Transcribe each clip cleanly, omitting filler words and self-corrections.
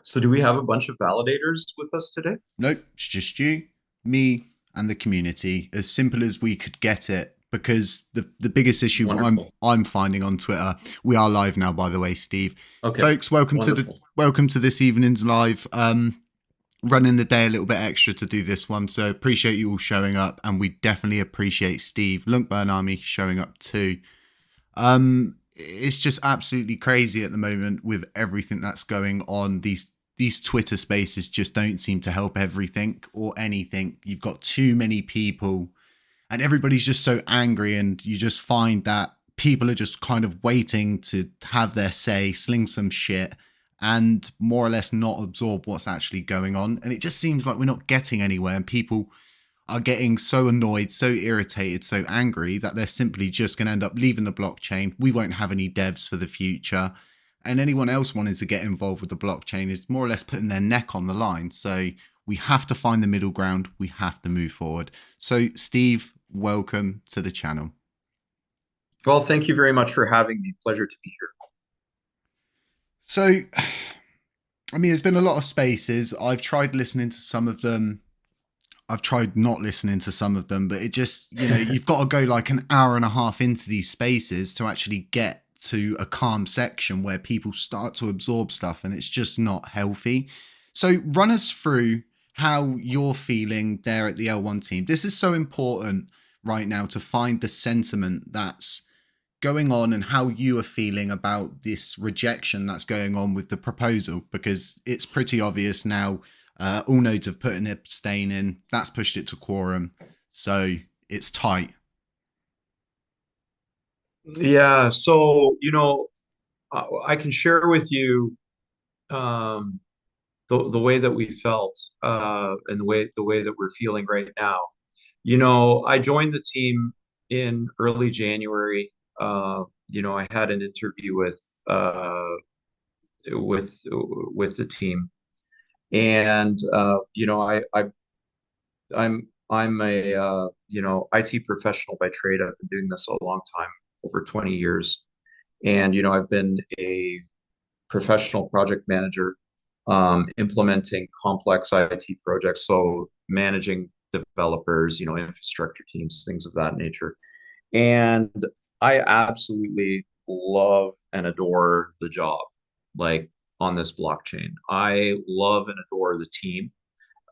So do we have a bunch of validators with us today? Nope, it's just you, me, and the community. As simple as we could get it. Because the biggest issue Wonderful. I'm finding on Twitter, we are live now, by the way, Steve. Okay. Folks, welcome to the Wonderful. welcome to this evening's live. Running the day a little bit extra to do this one, so appreciate you all showing up, and we definitely appreciate Steve LUNCBURNARMY showing up too. It's just absolutely crazy at the moment with everything that's going on. These Twitter spaces just don't seem to help everything or anything. You've got too many people and everybody's just so angry, and you just find that people are just kind of waiting to have their say, sling some shit, and more or less not absorb what's actually going on. And it just seems like we're not getting anywhere, and people are getting so annoyed, so irritated, so angry that they're simply just going to end up leaving the blockchain. We won't have any devs for the future. And anyone else wanting to get involved with the blockchain is more or less putting their neck on the line. So we have to find the middle ground. We have to move forward. So, Steve, welcome to the channel. Well, thank you very much for having me. Pleasure to be here. So, I mean, there's been a lot of spaces. I've tried listening to some of them. I've tried not listening to some of them, but it just, you've got to go like an hour and a half into these spaces to actually get to a calm section where people start to absorb stuff, and it's just not healthy. So, run us through how you're feeling there at the L1 team. This is so important right now to find the sentiment that's going on and how you are feeling about this rejection that's going on with the proposal, because it's pretty obvious now. All nodes have put an abstain in. That's pushed it to quorum. So it's tight. Yeah, so I can share with you um, the way that we felt and the way that we're feeling right now. I joined the team in early January. I had an interview with the team, and I'm a IT professional by trade. I've been doing this a long time, over 20 years, and I've been a professional project manager, implementing complex IT projects, so managing developers, infrastructure teams, things of that nature. And I absolutely love and adore the job, like on this blockchain. I love and adore the team.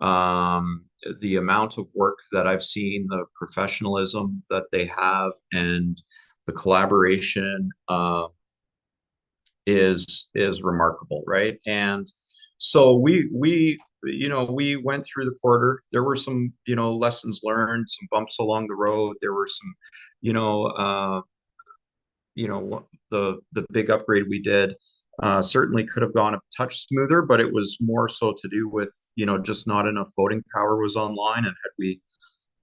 The amount of work that I've seen, the professionalism that they have, and the collaboration is remarkable, right? And so we went through the quarter. There were some lessons learned, some bumps along the road. There were some you know uh, the big upgrade we did certainly could have gone a touch smoother, but it was more so to do with just not enough voting power was online. And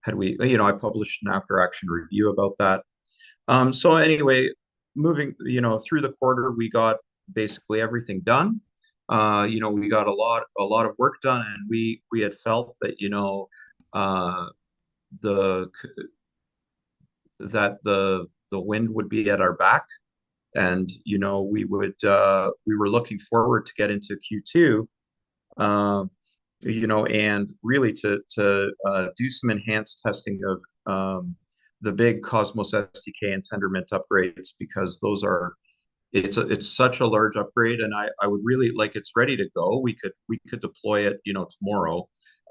had we I published an after action review about that. So anyway, moving through the quarter, we got basically everything done. We got a lot of work done, and we had felt that uh, the the wind would be at our back, and we were looking forward to get into Q2, um, and really to do some enhanced testing of the big Cosmos SDK and Tendermint upgrades, because it's such a large upgrade, and I would really like, it's ready to go. We could deploy it tomorrow,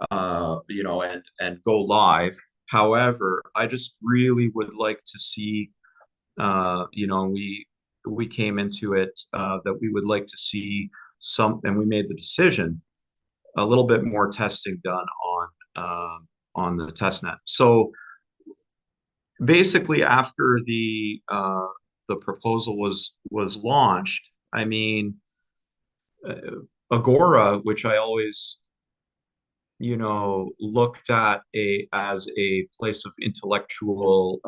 and go live. However, I just really would like to see, we came into it that we would like to see and we made the decision, a little bit more testing done on the test net. So basically, after the proposal was launched, I mean, Agora, which I always looked at as a place of intellectual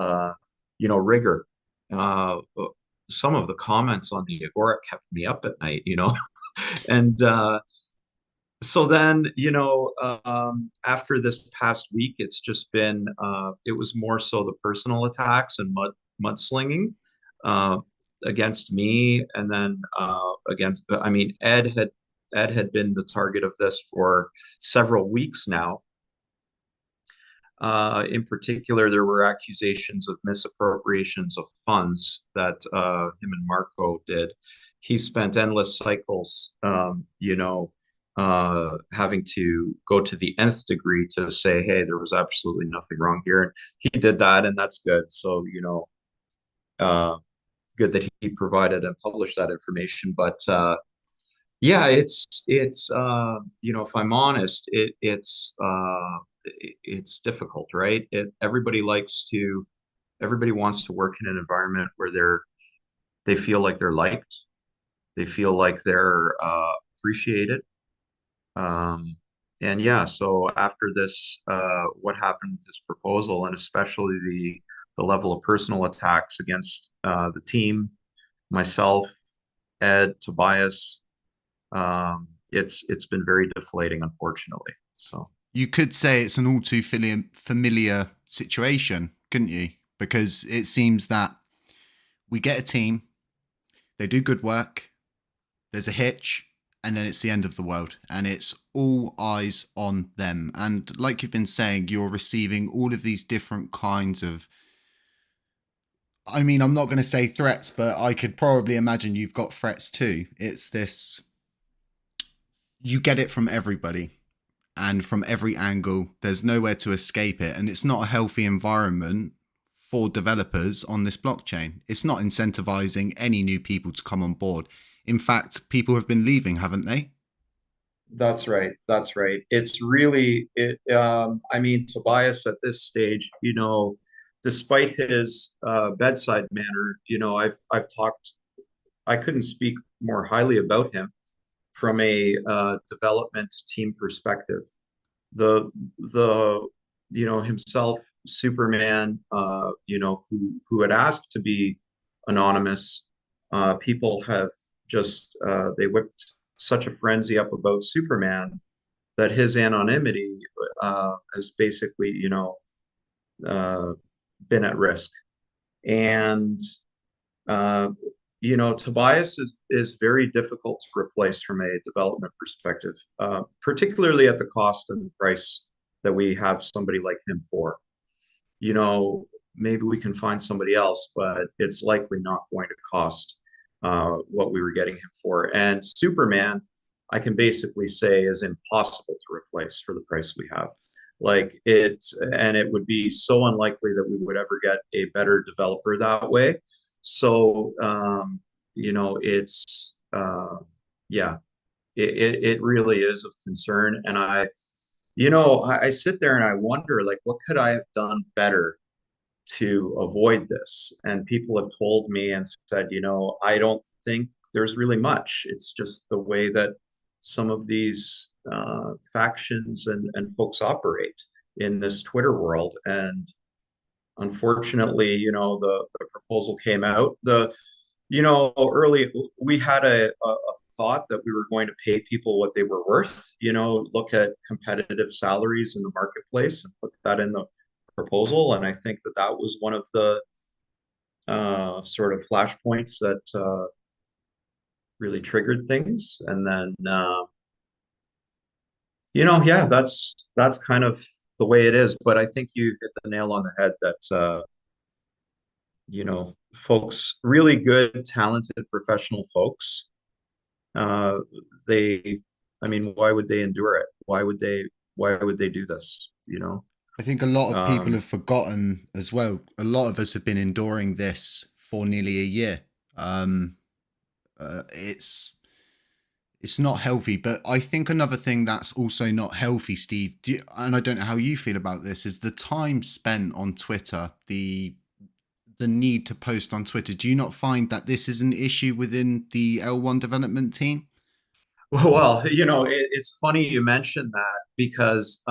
rigor. Some of the comments on the Agora kept me up at night, and so then after this past week, it's just been it was more so the personal attacks and mudslinging uh, against me, and then against, I mean, Ed Ed had been the target of this for several weeks now. In particular, there were accusations of misappropriations of funds that him and Marco did. He spent endless cycles, having to go to the nth degree to say, hey, there was absolutely nothing wrong here. And he did that, and that's good. So, uh, good that he provided and published that information. But yeah, if I'm honest, it's difficult, right? Everybody wants to work in an environment where they feel like they're liked, they feel like they're appreciated. And yeah, so after this, what happened with this proposal, and especially the level of personal attacks against the team, myself, Ed, Tobias, it's been very deflating, unfortunately. So You could say it's an all too familiar situation, couldn't you? Because it seems that we get a team, they do good work, there's a hitch, and then it's the end of the world, and it's all eyes on them. And like you've been saying, you're receiving all of these different kinds of, I mean, I'm not going to say threats, but I could probably imagine you've got threats too. It's this, you get it from everybody and from every angle. There's nowhere to escape it. And it's not a healthy environment for developers on this blockchain. It's not incentivizing any new people to come on board. In fact, people have been leaving, haven't they? that's right. That's right. It's really it. I mean, Tobias at this stage, despite his bedside manner, I've talked. I couldn't speak more highly about him from a development team perspective. The himself, Superman, who had asked to be anonymous. People have just they whipped such a frenzy up about Superman that his anonymity has basically uh, been at risk. And uh, Tobias is very difficult to replace from a development perspective, particularly at the cost and price that we have somebody like him for. Maybe we can find somebody else, but it's likely not going to cost what we were getting him for. And Superman, I can basically say, is impossible to replace for the price we have. And it would be so unlikely that we would ever get a better developer that way. So, it's, yeah, it really is of concern. And I sit there and I wonder, like, what could I have done better to avoid this? And people have told me and said, I don't think there's really much. It's just the way that some of these factions and folks operate in this Twitter world. And unfortunately, the proposal came out. Early we had a thought that we were going to pay people what they were worth. Look at competitive salaries in the marketplace and put that in the proposal. And I think that was one of the sort of flashpoints that really triggered things. And then yeah, that's kind of the way it is. But I think you hit the nail on the head that folks, really good, talented, professional folks, uh, they, I mean, why would they endure it? Why would they do this? I think a lot of people Um, have forgotten as well. A lot of us have been enduring this for nearly a year. Um, it's not healthy, but I think another thing that's also not healthy, Steve, and I don't know how you feel about this, is the time spent on Twitter, the need to post on Twitter. Do you not find that this is an issue within the L1 development team? well, it's funny you mentioned that because,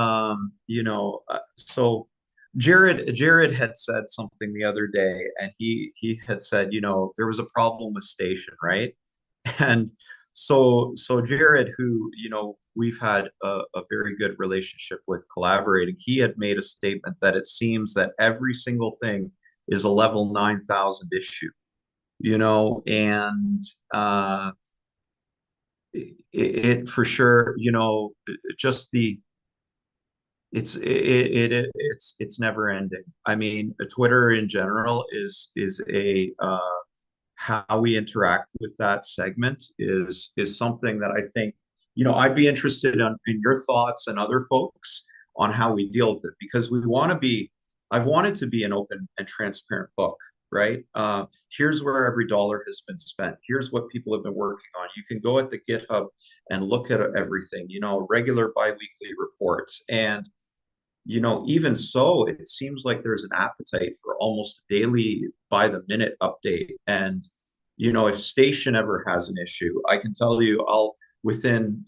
so Jared had said something the other day, and he had said, there was a problem with Station, right? And so Jared, who we've had a very good relationship with, collaborating, he had made a statement that it seems that every single thing is a level 9,000 issue, and it for sure, just it's never ending. I mean, Twitter in general is a how we interact with that segment is something that I think, I'd be interested in your thoughts and other folks on how we deal with it, because I've wanted to be an open and transparent book, right? Here's where every dollar has been spent. Here's what people have been working on. You can go at the GitHub and look at everything, regular biweekly reports. And even so, it seems like there's an appetite for almost a daily by the minute update. And, if Station ever has an issue, I can tell you within,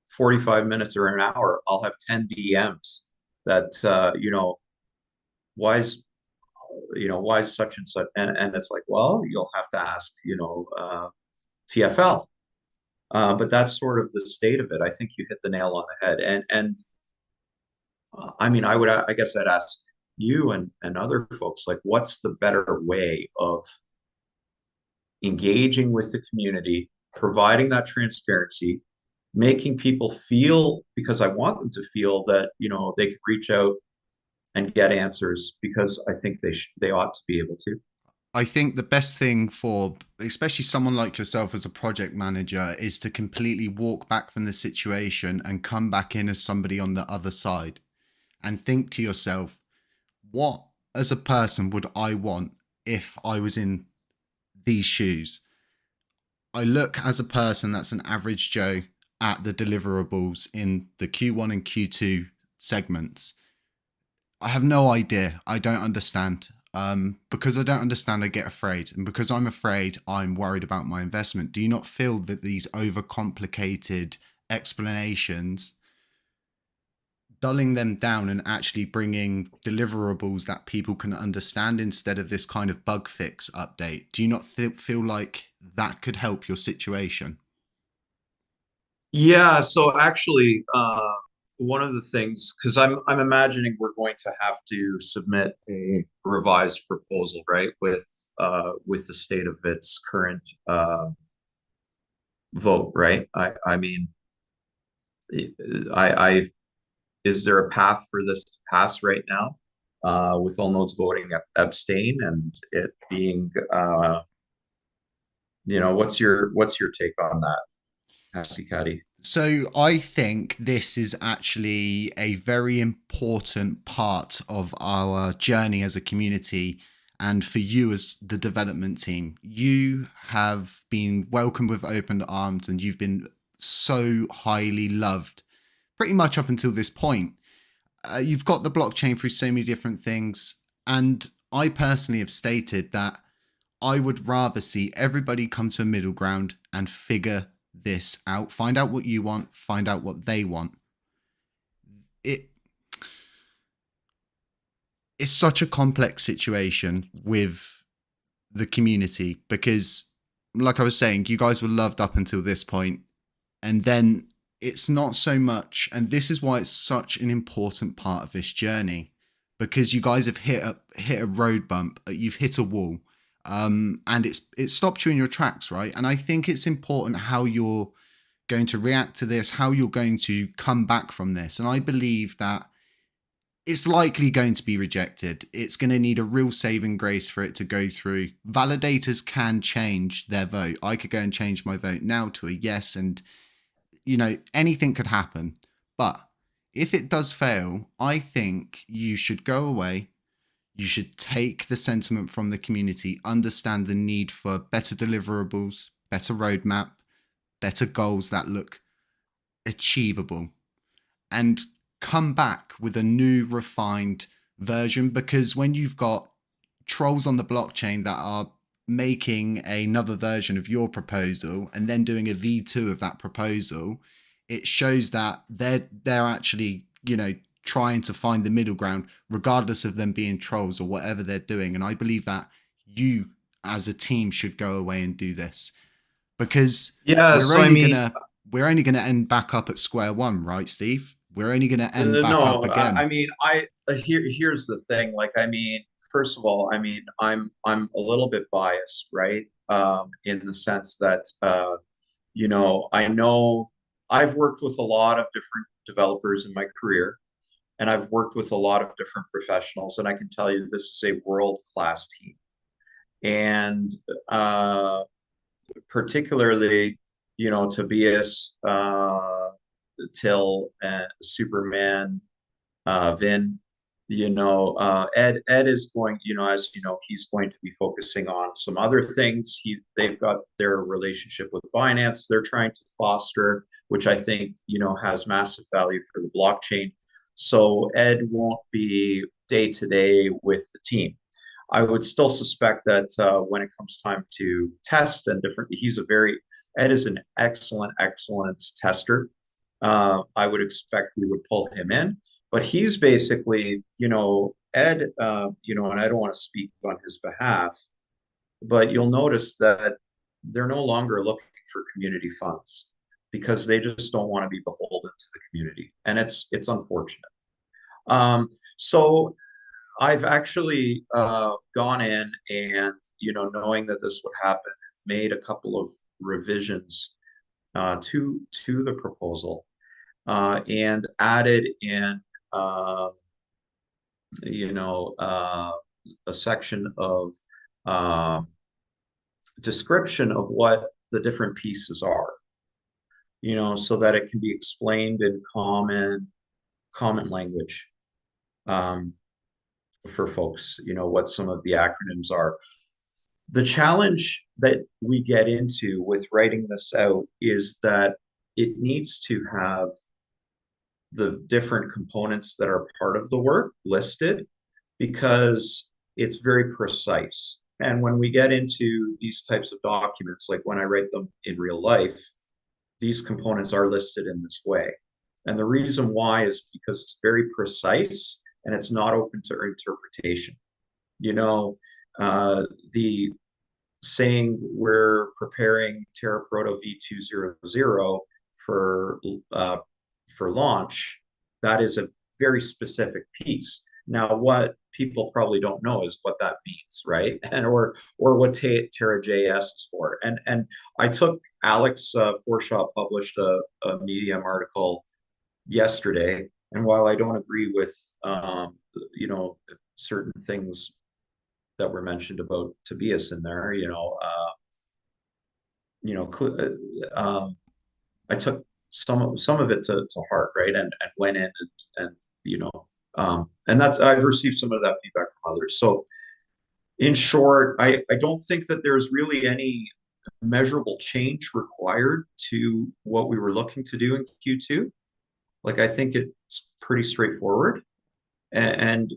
45 minutes or an hour, I'll have 10 DMs that, why is, why is such and such? And it's like, well, you'll have to ask, TFL. But that's sort of the state of it. I think you hit the nail on the head. I mean, I guess I'd ask you and other folks, like, what's the better way of engaging with the community, providing that transparency, making people feel, because I want them to feel that, they can reach out and get answers, because I think they ought to be able to. I think the best thing for especially someone like yourself as a project manager is to completely walk back from the situation and come back in as somebody on the other side and think to yourself, what as a person would I want if I was in these shoes? I look as a person that's an average Joe at the deliverables in the Q1 and Q2 segments. I have no idea. I don't understand. Because I don't understand, I get afraid. And because I'm afraid, I'm worried about my investment. Do you not feel that these overcomplicated explanations, dulling them down and actually bringing deliverables that people can understand instead of this kind of bug fix update, do you not feel like that could help your situation? Yeah, so actually, one of the things, because I'm imagining we're going to have to submit a revised proposal, right, with the state of its current vote, right? I mean, I is there a path for this to pass right now, with all nodes voting abstain and it being, what's your take on that, Happy Caddy? So I think this is actually a very important part of our journey as a community. And for you as the development team, you have been welcomed with open arms and you've been so highly loved pretty much up until this point. You've got the blockchain through so many different things. And I personally have stated that I would rather see everybody come to a middle ground and figure this out. Find out what you want, find out what they want. It it's such a complex situation with the community because, like I was saying, you guys were loved up until this point, and then it's not so much. And this is why it's such an important part of this journey, because you guys have hit a road bump, you've hit a wall, and it stopped you in your tracks, right? And I think it's important how you're going to react to this, how you're going to come back from this. And I believe that it's likely going to be rejected. It's going to need a real saving grace for it to go through. Validators can change their vote. I could go and change my vote now to a yes, and anything could happen. But if it does fail, I think you should go away. You should take the sentiment from the community, understand the need for better deliverables, better roadmap, better goals that look achievable, and come back with a new refined version. Because when you've got trolls on the blockchain that are making another version of your proposal and then doing a V2 of that proposal, it shows that they're actually, trying to find the middle ground, regardless of them being trolls or whatever they're doing. And I believe that you as a team should go away and do this, because Yeah, we're so I only mean, gonna we're only gonna end back up at square one, right, Steve? We're only gonna end back up no, again. I mean, here's the thing. Like, I mean, first of all, I mean, I'm a little bit biased, right? In the sense that, I know I've worked with a lot of different developers in my career, and I've worked with a lot of different professionals, and I can tell you this is a world-class team. And uh, particularly, Tobias, Till, Superman, Vin, Ed is going, as you know, he's going to be focusing on some other things. They've got their relationship with Binance they're trying to foster, which I think, has massive value for the blockchain. So Ed won't be day to day with the team. I would still suspect that when it comes time to test and different, Ed is an excellent tester. I would expect we would pull him in, but he's basically, Ed, and I don't want to speak on his behalf, but you'll notice that they're no longer looking for community funds because they just don't want to be beholden to the community, and it's unfortunate. So I've actually gone in and, knowing that this would happen, made a couple of revisions to the proposal and added in, uh, you know, uh, a section of uh, description of what the different pieces are, so that it can be explained in common language um, for folks, what some of the acronyms are. The challenge that we get into with writing this out is that it needs to have the different components that are part of the work listed because it's very precise. And when we get into these types of documents, like when I write them in real life, these components are listed in this way. And the reason why is because it's very precise and it's not open to interpretation. You know, the saying we're preparing Terra Proto V200 for uh, for launch, that is a very specific piece. Now, what people probably don't know is what that means, right? And or what Terra JS is for. And I took Alex Forshaw published a Medium article yesterday, and while I don't agree with certain things that were mentioned about Tobias in there, you know, I took some of it to heart, right, and went in and and that's I've received some of that feedback from others. So in short, I don't think that there's really any measurable change required to what we were looking to do in Q2. Like I think it's pretty straightforward, and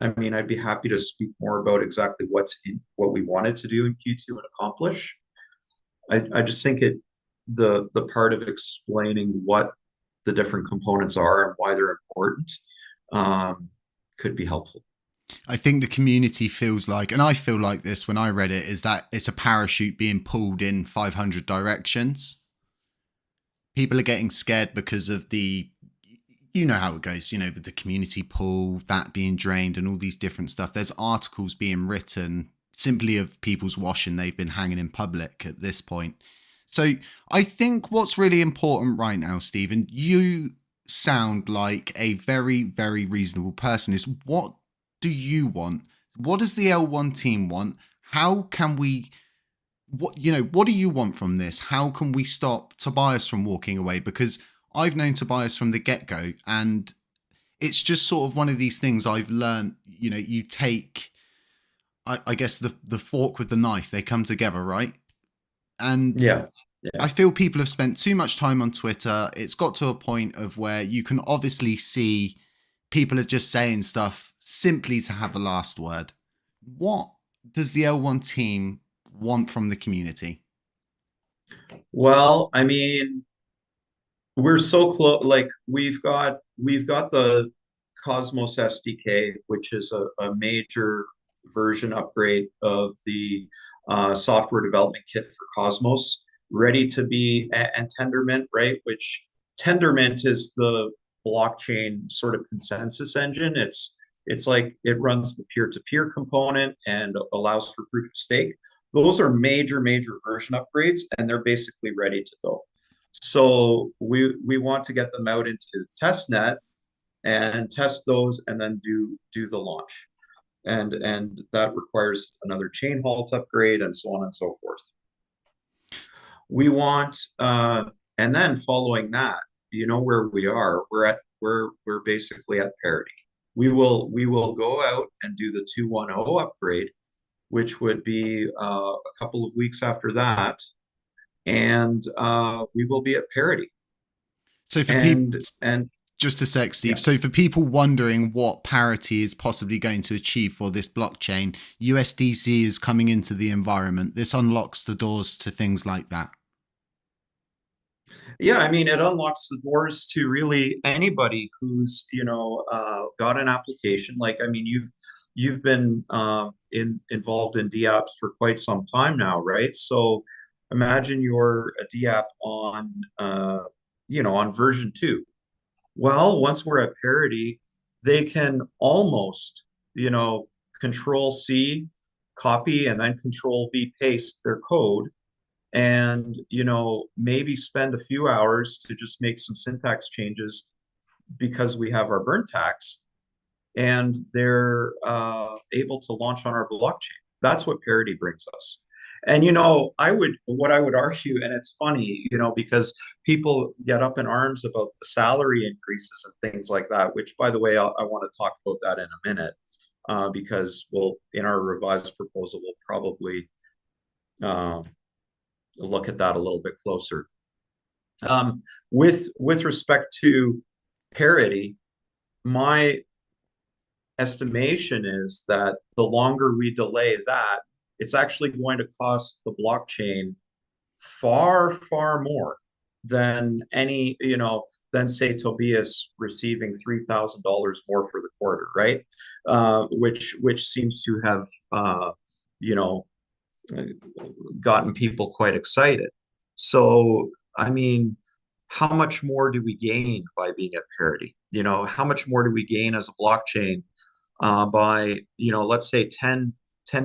I mean I'd be happy to speak more about exactly what we wanted to do in Q2 and accomplish. I just think the part of explaining what the different components are and why they're important could be helpful. I think the community feels like, and I feel like this when I read it, is that it's a parachute being pulled in 500 directions. People are getting scared because of you know how it goes, with the community pool, that being drained and all these different stuff. There's articles being written simply of people's washing they've been hanging in public at this point. So I think what's really important right now, Stephen, you sound like a very, very reasonable person, is what do you want? What does the L1 team want? How can we, what do you want from this? How can we stop Tobias from walking away? Because I've known Tobias from the get-go, and it's just sort of one of these things I've learned, you take, I guess, the fork with the knife, they come together, right? And Yeah. I feel people have spent too much time on Twitter. It's got to a point of where you can obviously see people are just saying stuff simply to have the last word. What does the L1 team want from the community? Well, I mean, we're so close. Like we've got the Cosmos SDK, which is a major version upgrade of the software development kit for Cosmos, ready to be and Tendermint, right? Which Tendermint is the blockchain sort of consensus engine. It's like it runs the peer-to-peer component and allows for proof of stake. Those are major version upgrades, and they're basically ready to go. So we want to get them out into the test net and test those, and then do the launch. And that requires another chain halt upgrade, and so on and so forth. We want, and then following that, you know where we are. We're basically at parity. We will go out and do the 2.10 upgrade, which would be a couple of weeks after that, and we will be at parity. So for people, And just a sec, Steve. yeah. So for people wondering what parity is possibly going to achieve for this blockchain, USDC is coming into the environment. This unlocks the doors to things like that. Yeah, I mean, it unlocks the doors to really anybody who's, got an application. Like, I mean, you've been involved in DApps for quite some time now, right? So imagine you're a DApp on, on version 2. Well, once we're at parity, they can almost, control C, copy, and then control V paste their code, and maybe spend a few hours to just make some syntax changes because we have our burn tax, and they're able to launch on our blockchain. That's what parity brings us. And what I would argue, and it's funny, because people get up in arms about the salary increases and things like that, which, by the way, I want to talk about that in a minute, because in our revised proposal, we'll probably uh, look at that a little bit closer. With respect to parity, my estimation is that the longer we delay that, it's actually going to cost the blockchain far more than than say Tobias receiving $3,000 more for the quarter, right? Which seems to have you know gotten people quite excited. So, I mean, how much more do we gain by being at parity? How much more do we gain as a blockchain by, let's say 10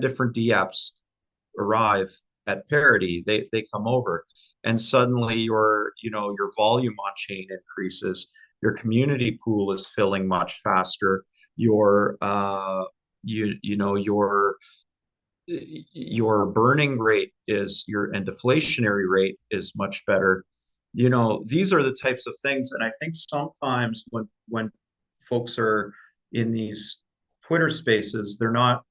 different DApps arrive at parity, they come over, and suddenly your volume on chain increases, your community pool is filling much faster, your your burning rate is and deflationary rate is much better. These are the types of things, and I think sometimes when folks are in these Twitter spaces, they're not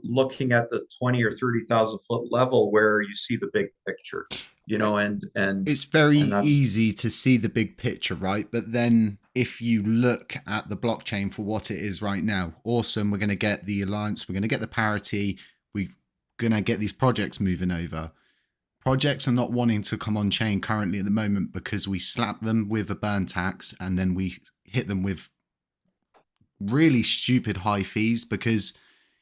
looking at the 20 or 30,000 foot level where you see the big picture, It's very and that's easy to see the big picture, right? But then if you look at the blockchain for what it is right now, awesome, we're going to get the alliance, we're going to get the parity, we're going to get these projects moving over. Projects are not wanting to come on chain currently at the moment because we slap them with a burn tax and then we hit them with really stupid high fees, because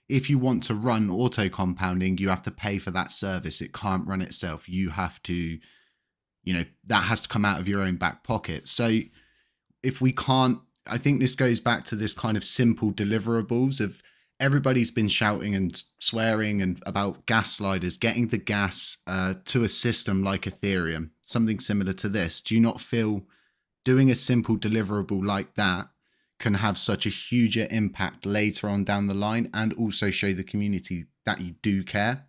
if you want to run auto compounding, you have to pay for that service. It can't run itself. You have to, that has to come out of your own back pocket. So if we can't, I think this goes back to this kind of simple deliverables of everybody's been shouting and swearing and about gas sliders, getting the gas to a system like Ethereum, something similar to this. Do you not feel doing a simple deliverable like that can have such a huger impact later on down the line, and also show the community that you do care?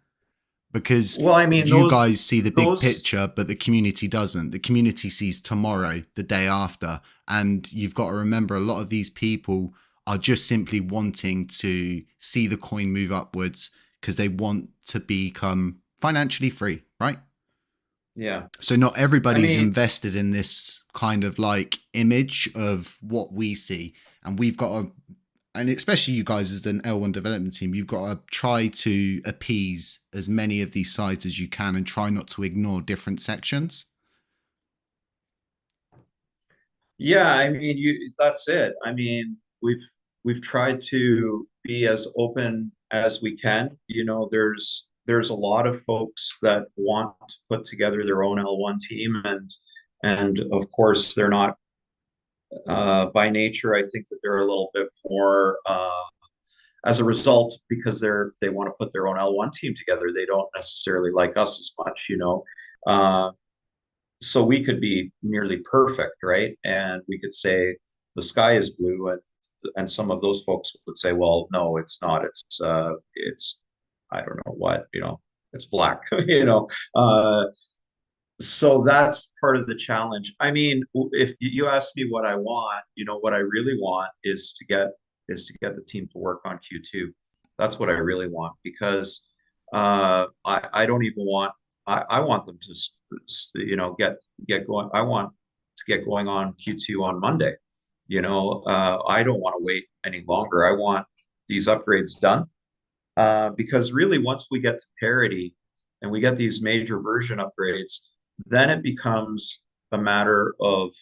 Because well, I mean, you guys see the big those picture, but the community doesn't. The community sees tomorrow, the day after. And you've got to remember, a lot of these people are just simply wanting to see the coin move upwards because they want to become financially free, right? yeah, So not I everybody's mean, invested in this kind of like image of what we see. And we've got to, and especially you guys as an L1 development team, you've got to try to appease as many of these sides as you can and try not to ignore different sections. yeah, I mean, that's it. I mean, we've tried to be as open as we can. There's a lot of folks that want to put together their own L1 team, and of course they're not by nature. I think that they're a little bit more as a result, because they want to put their own L1 team together, they don't necessarily like us as much, you know. Uh, so we could be nearly perfect, right? And we could say the sky is blue, and some of those folks would say, well, no, it's not. It's I don't know what, you know, it's black, you know. So that's part of the challenge. I mean, if you ask me what I want, you know, what I really want is to get the team to work on Q2. That's what I really want, because I don't even want I want them to you know get going. I want to get going on Q2 on Monday. You know, I don't want to wait any longer. I want these upgrades done, because really, once we get to parity and we get these major version upgrades, then it becomes a matter of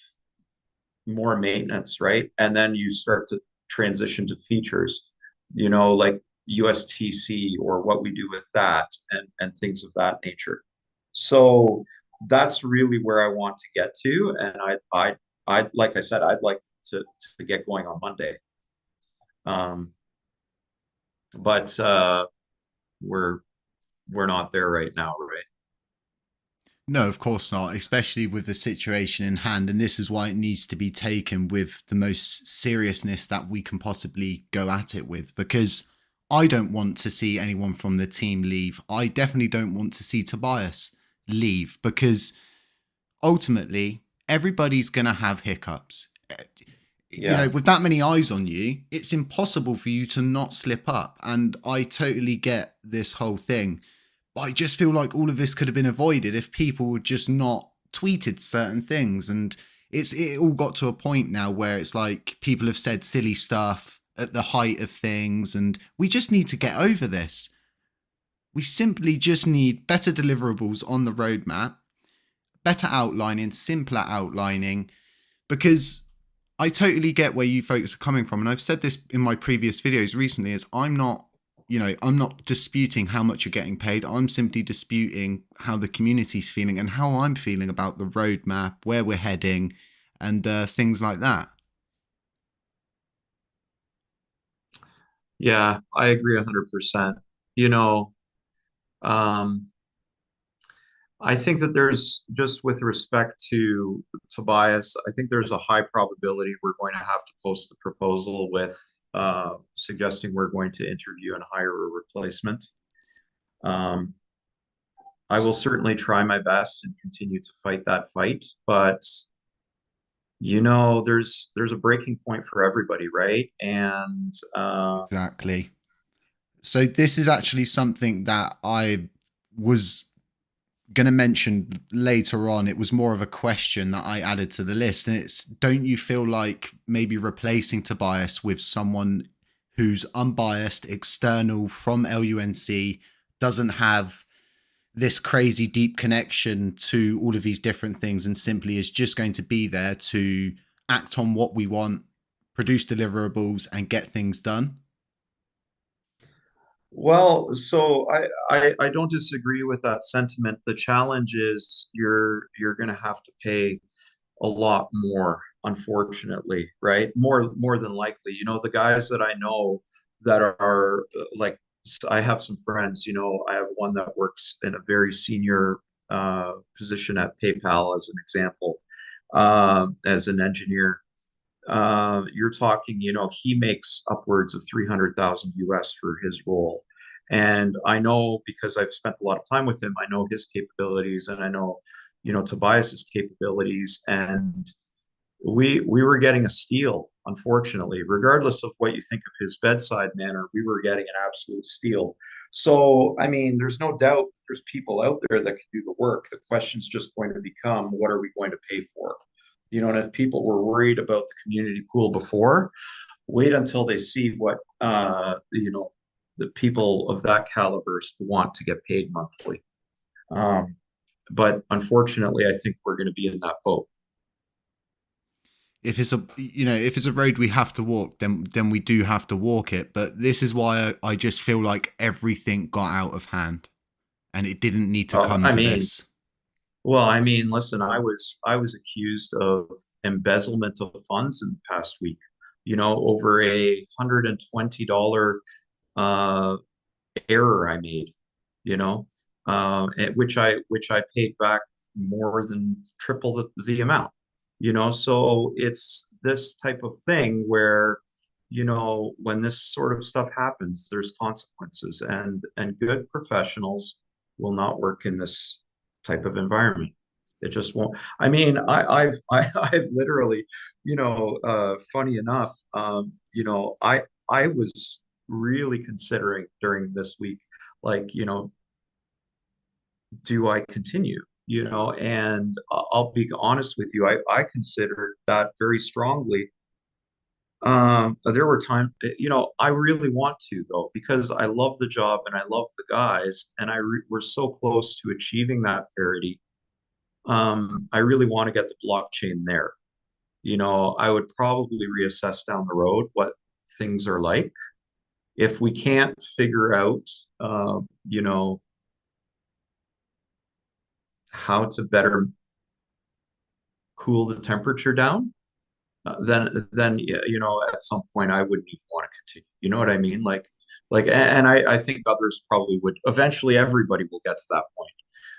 more maintenance, right? And then you start to transition to features, you know, like USTC or what we do with that, and things of that nature. So that's really where I want to get to. And I like I said, I'd like to get going on Monday. Um, but we're we're not there right now, right? No, of course not, especially with the situation in hand. And this is why it needs to be taken with the most seriousness that we can possibly go at it with, because I don't want to see anyone from the team leave. I definitely don't want to see Tobias leave, because ultimately everybody's going to have hiccups. You know, Yeah. with that many eyes on you, it's impossible for you to not slip up. And I totally get this whole thing. I just feel like all of this could have been avoided if people would just not tweeted certain things. And it all got to a point now where it's like people have said silly stuff at the height of things, and we just need to get over this. We simply just need better deliverables on the roadmap, better outlining, simpler outlining, because I totally get where you folks are coming from. And I've said this in my previous videos recently, is I'm not, you know, I'm not disputing how much you're getting paid. I'm simply disputing how the community's feeling and how I'm feeling about the roadmap, where we're heading, and things like that. Yeah, I agree 100%. You know, um, I think that there's just with respect to Tobias, I think there's a high probability we're going to have to post the proposal with suggesting we're going to interview and hire a replacement. Um, I will certainly try my best and continue to fight that fight, but you know, there's a breaking point for everybody, right? And Exactly. So this is actually something that I was going to mention later on. It was more of a question that I added to the list, and it's, don't you feel like maybe replacing Tobias with someone who's unbiased, external from LUNC, doesn't have this crazy deep connection to all of these different things, and simply is just going to be there to act on what we want, produce deliverables, and get things done? well, so I don't disagree with that sentiment. The challenge is you're going to have to pay a lot more, unfortunately, right? More than likely. You know, the guys that I know that are like, I have some friends, you know, I have one that works in a very senior position at PayPal, as an example, as an engineer. You're talking, you know, he makes upwards of 300,000 US for his role. And I know, because I've spent a lot of time with him, I know his capabilities, and I know, you know, Tobias's capabilities, and we were getting a steal, unfortunately. Regardless of what you think of his bedside manner, we were getting an absolute steal. So, I mean, there's no doubt there's people out there that can do the work. The question's just going to become, what are we going to pay for? You know, and if people were worried about the community pool before, wait until they see what you know, the people of that caliber want to get paid monthly. Um, but unfortunately, I think we're going to be in that boat. If it's a, you know, if it's a road we have to walk, then we do have to walk it. But this is why I just feel like everything got out of hand, and it didn't need to come I to mean, this. well, I mean, listen, I was accused of embezzlement of funds in the past week. You know, over $120 uh, error I made, you know, which I paid back more than triple the amount, you know. So it's this type of thing where, you know, when this sort of stuff happens, there's consequences, and good professionals will not work in this type of environment. It just won't. I mean, I've literally, you know, funny enough, you know, I was really considering during this week, like, you know, do I continue? You know, and I'll be honest with you, I considered that very strongly. There were times, you know, I really want to though, because I love the job and I love the guys, and we're so close to achieving that parity. I really want to get the blockchain there. You know, I would probably reassess down the road what things are like. If we can't figure out, you know, how to better cool the temperature down, then you know, at some point I wouldn't even want to continue. You know what I mean? And I think others probably would. Eventually, everybody will get to that point.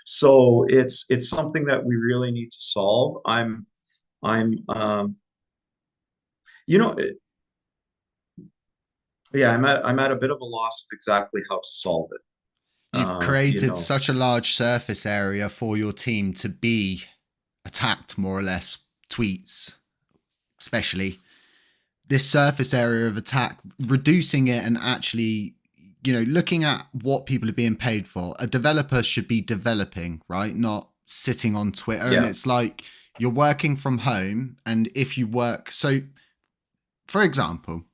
So it's something that we really need to solve. I'm you know, yeah, I'm at a bit of a loss of exactly how to solve it. You've You created know, such a large surface area for your team to be attacked, more or less, tweets, especially. This surface area of attack, reducing it and actually, you know, looking at what people are being paid for. A developer should be developing, right? Not sitting on Twitter. And yeah, it's like you're working from home. And if you work, so for example,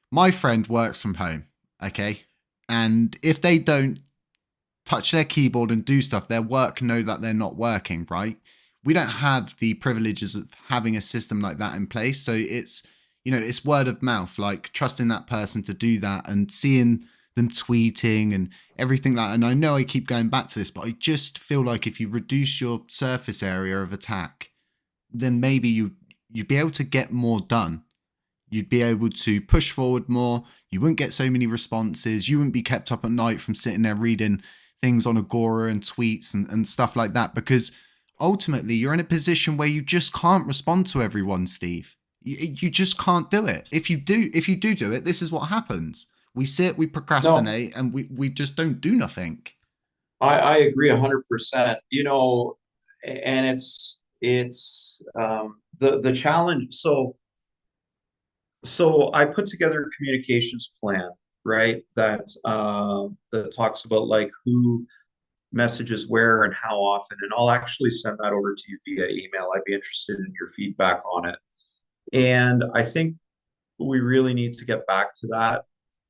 my friend works from home, okay? And if they don't touch their keyboard and do stuff, their work know that they're not working, right? We don't have the privileges of having a system like that in place. So it's, you know, it's word of mouth, like trusting that person to do that and seeing them tweeting and everything like that. And I know I keep going back to this, but I just feel like if you reduce your surface area of attack, then maybe you'd be able to get more done. You'd be able to push forward more. You wouldn't get so many responses. You wouldn't be kept up at night from sitting there reading things on Agora and tweets and stuff like that, because ultimately you're in a position where you just can't respond to everyone, Steve. You just can't do it. If you do it, this is what happens. We sit, we no, procrastinate, and we just don't do nothing. I agree 100%. You know, and it's the challenge. So I put together a communications plan, right? That talks about like who messages where and how often, and I'll actually send that over to you via email. I'd be interested in your feedback on it. And I think we really need to get back to that.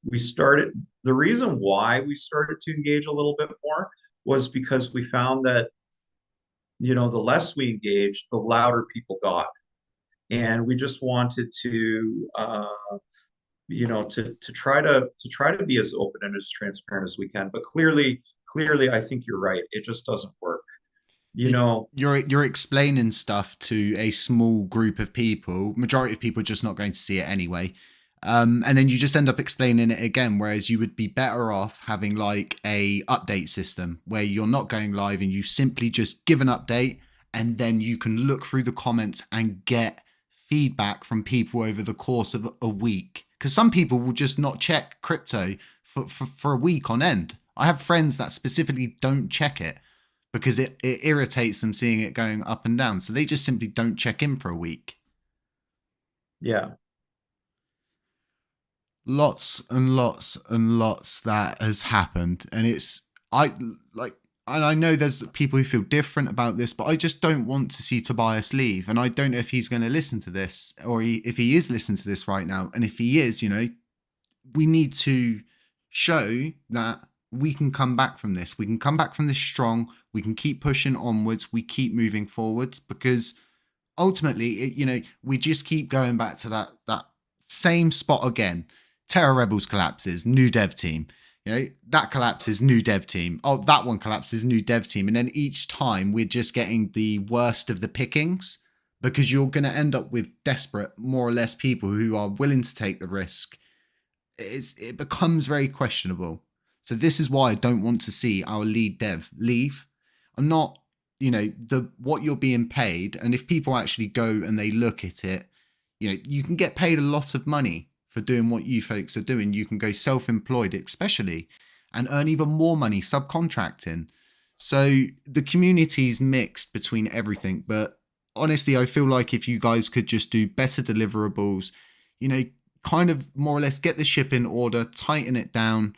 The reason why we started to engage a little bit more was because we found that, you know, the less we engaged, the louder people got. And we just wanted to, you know, to try to be as open and as transparent as we can. But clearly, I think you're right. It just doesn't work. You know, You're explaining stuff to a small group of people. Majority of people are just not going to see it anyway. And then you just end up explaining it again. Whereas you would be better off having like a update system where you're not going live and you simply just give an update, and then you can look through the comments and get feedback from people over the course of a week. Because some people will just not check crypto for a week on end. I have friends that specifically don't check it because it irritates them seeing it going up and down. So they just simply don't check in for a week. yeah, Lots and lots and lots that has happened. And it's, I like, and I know there's people who feel different about this, but I just don't want to see Tobias leave. And I don't know if he's going to listen to this, or if he is listening to this right now. And if he is, you know, we need to show that we can come back from this. We can come back from this strong. We can keep pushing onwards. We keep moving forwards, because ultimately, you know, we just keep going back to that same spot again. Terra Rebels collapses, new dev team. You know, that collapses, new dev team. Oh, that one collapses, new dev team. And then each time we're just getting the worst of the pickings, because you're going to end up with desperate, more or less, people who are willing to take the risk. it becomes very questionable. So this is why I don't want to see our lead dev leave. I'm not, the what you're being paid, and if people actually go and they look at it, you can get paid a lot of money for doing what you folks are doing. You can go self-employed, especially, and earn even more money subcontracting. So the community's mixed between everything, but honestly, I feel like if you guys could just do better deliverables, you know, kind of more or less get the ship in order, tighten it down,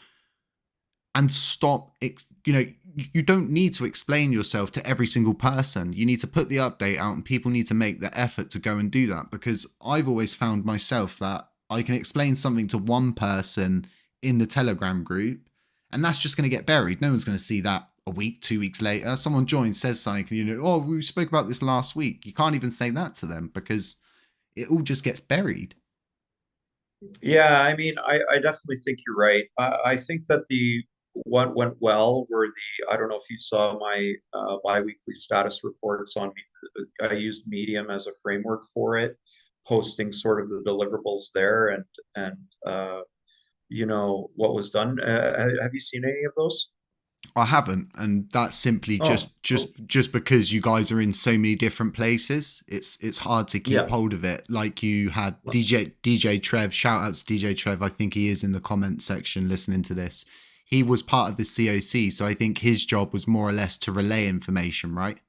and stop. You don't need to explain yourself to every single person. You need to put the update out, and people need to make the effort to go and do that. Because I've always found myself that I can explain something to one person in the Telegram group, and that's just going to get buried. No one's going to see that a week, 2 weeks later. Someone joins, says something, and oh, we spoke about this last week. You can't even say that to them because it all just gets buried. Yeah, I mean, I definitely think you're right. I think that the what went well were I don't know if you saw my biweekly status reports on me. I used Medium as a framework for it, posting sort of the deliverables there and what was done. Have you seen any of those? I haven't, and that's simply Oh, just because you guys are in so many different places. It's hard to keep yeah. hold of it. Like you had DJ Trev. Shout out to DJ Trev. I think he is in the comment section listening to this. He was part of the COC, so I think his job was more or less to relay information, right?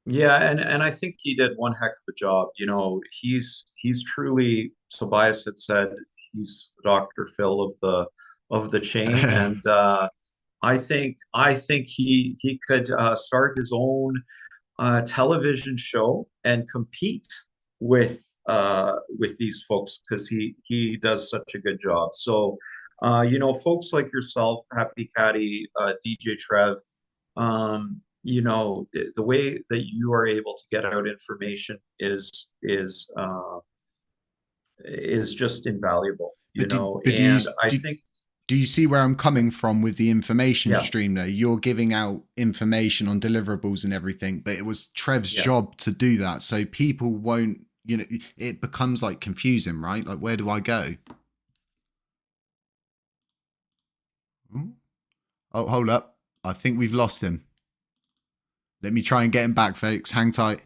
Yeah, and I think he did one heck of a job. He's truly, Tobias had said, he's the Dr. Phil of the chain, and I think he could start his own television show and compete with these folks because he does such a good job. So, folks like yourself, Happy Caddy, DJ Trev, the way that you are able to get out information is just invaluable, but and I think, do you see where I'm coming from with the information yeah, stream though? You're giving out information on deliverables and everything, but it was Trev's yeah. job to do that. So people won't, it becomes like confusing, right? Like, where do I go? Ooh. Oh, hold up. I think we've lost him. Let me try and get him back, folks. Hang tight.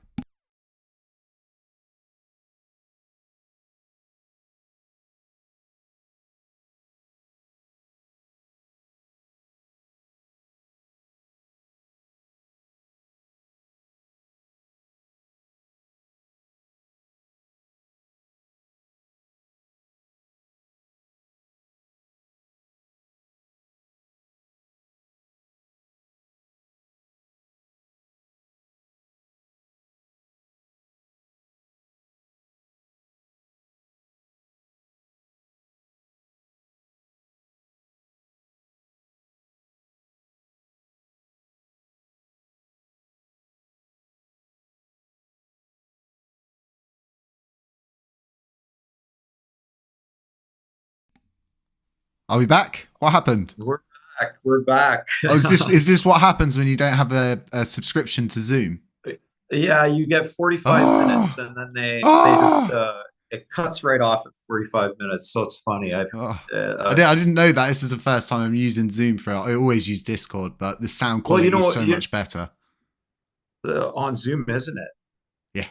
Are we back? What happened? We're back. We're back. Oh, is this what happens when you don't have a subscription to Zoom? Yeah, you get 45 minutes Oh, and then they just oh, it cuts right off at 45 minutes. So it's funny. oh. Uh, I didn't know that. This is the first time I'm using Zoom for it. I always use Discord, but the sound well, you quality know is what, so much better. on Zoom, isn't it? Yeah.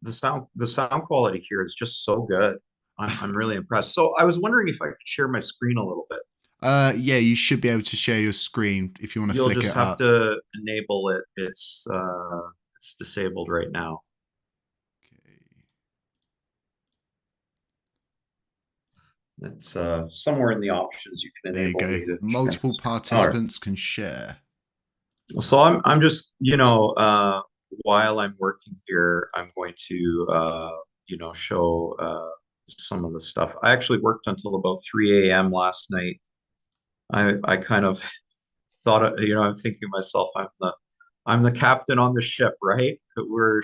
The sound quality here is just so good. I'm really impressed. So I was wondering if I could share my screen a little bit. Yeah, you should be able to share your screen if you want to You'll flick just it have up. to enable it. It's disabled right now. Okay. It's somewhere in the options you can There you enable go. me to share my Multiple screen. All right. participants can share. So I'm just, while I'm working here, I'm going to show some of the stuff. I actually worked until about 3 a.m. last night. I kind of thought, I'm thinking to myself, I'm the captain on the ship, right? But we're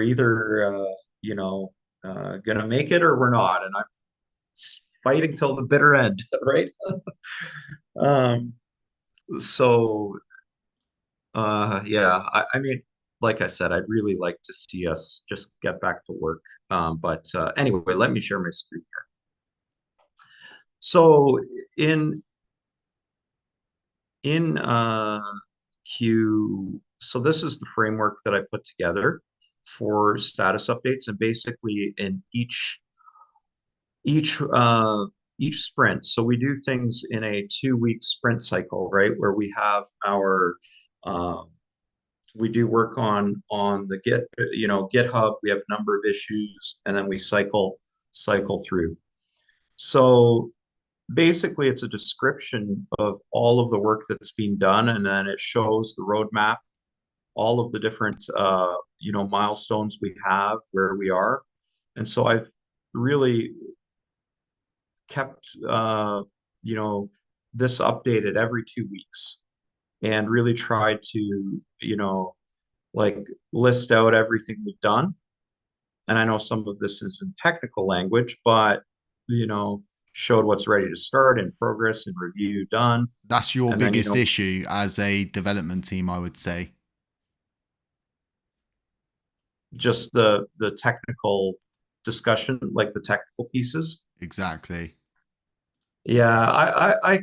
either gonna make it or we're not, and I'm fighting till the bitter end, right? Um, so yeah, I mean, like I said, I'd really like to see us just get back to work. But anyway, let me share my screen here. So in in so this is the framework that I put together for status updates, and basically in each each sprint. So we do things in a 2 week sprint cycle, right? Where we have our um, we do work on the GitHub. We have a number of issues, and then we cycle through. So basically, it's a description of all of the work that's being done, and then it shows the roadmap, all of the different milestones we have, where we are. And so I've really kept this updated every 2 weeks, and really tried to like list out everything we've done. And I know some of this is in technical language, but you know showed what's ready to start, in progress, in review, done. That's your And then biggest issue as a development team, I would say. just the technical discussion, like the technical pieces. Exactly. Yeah, I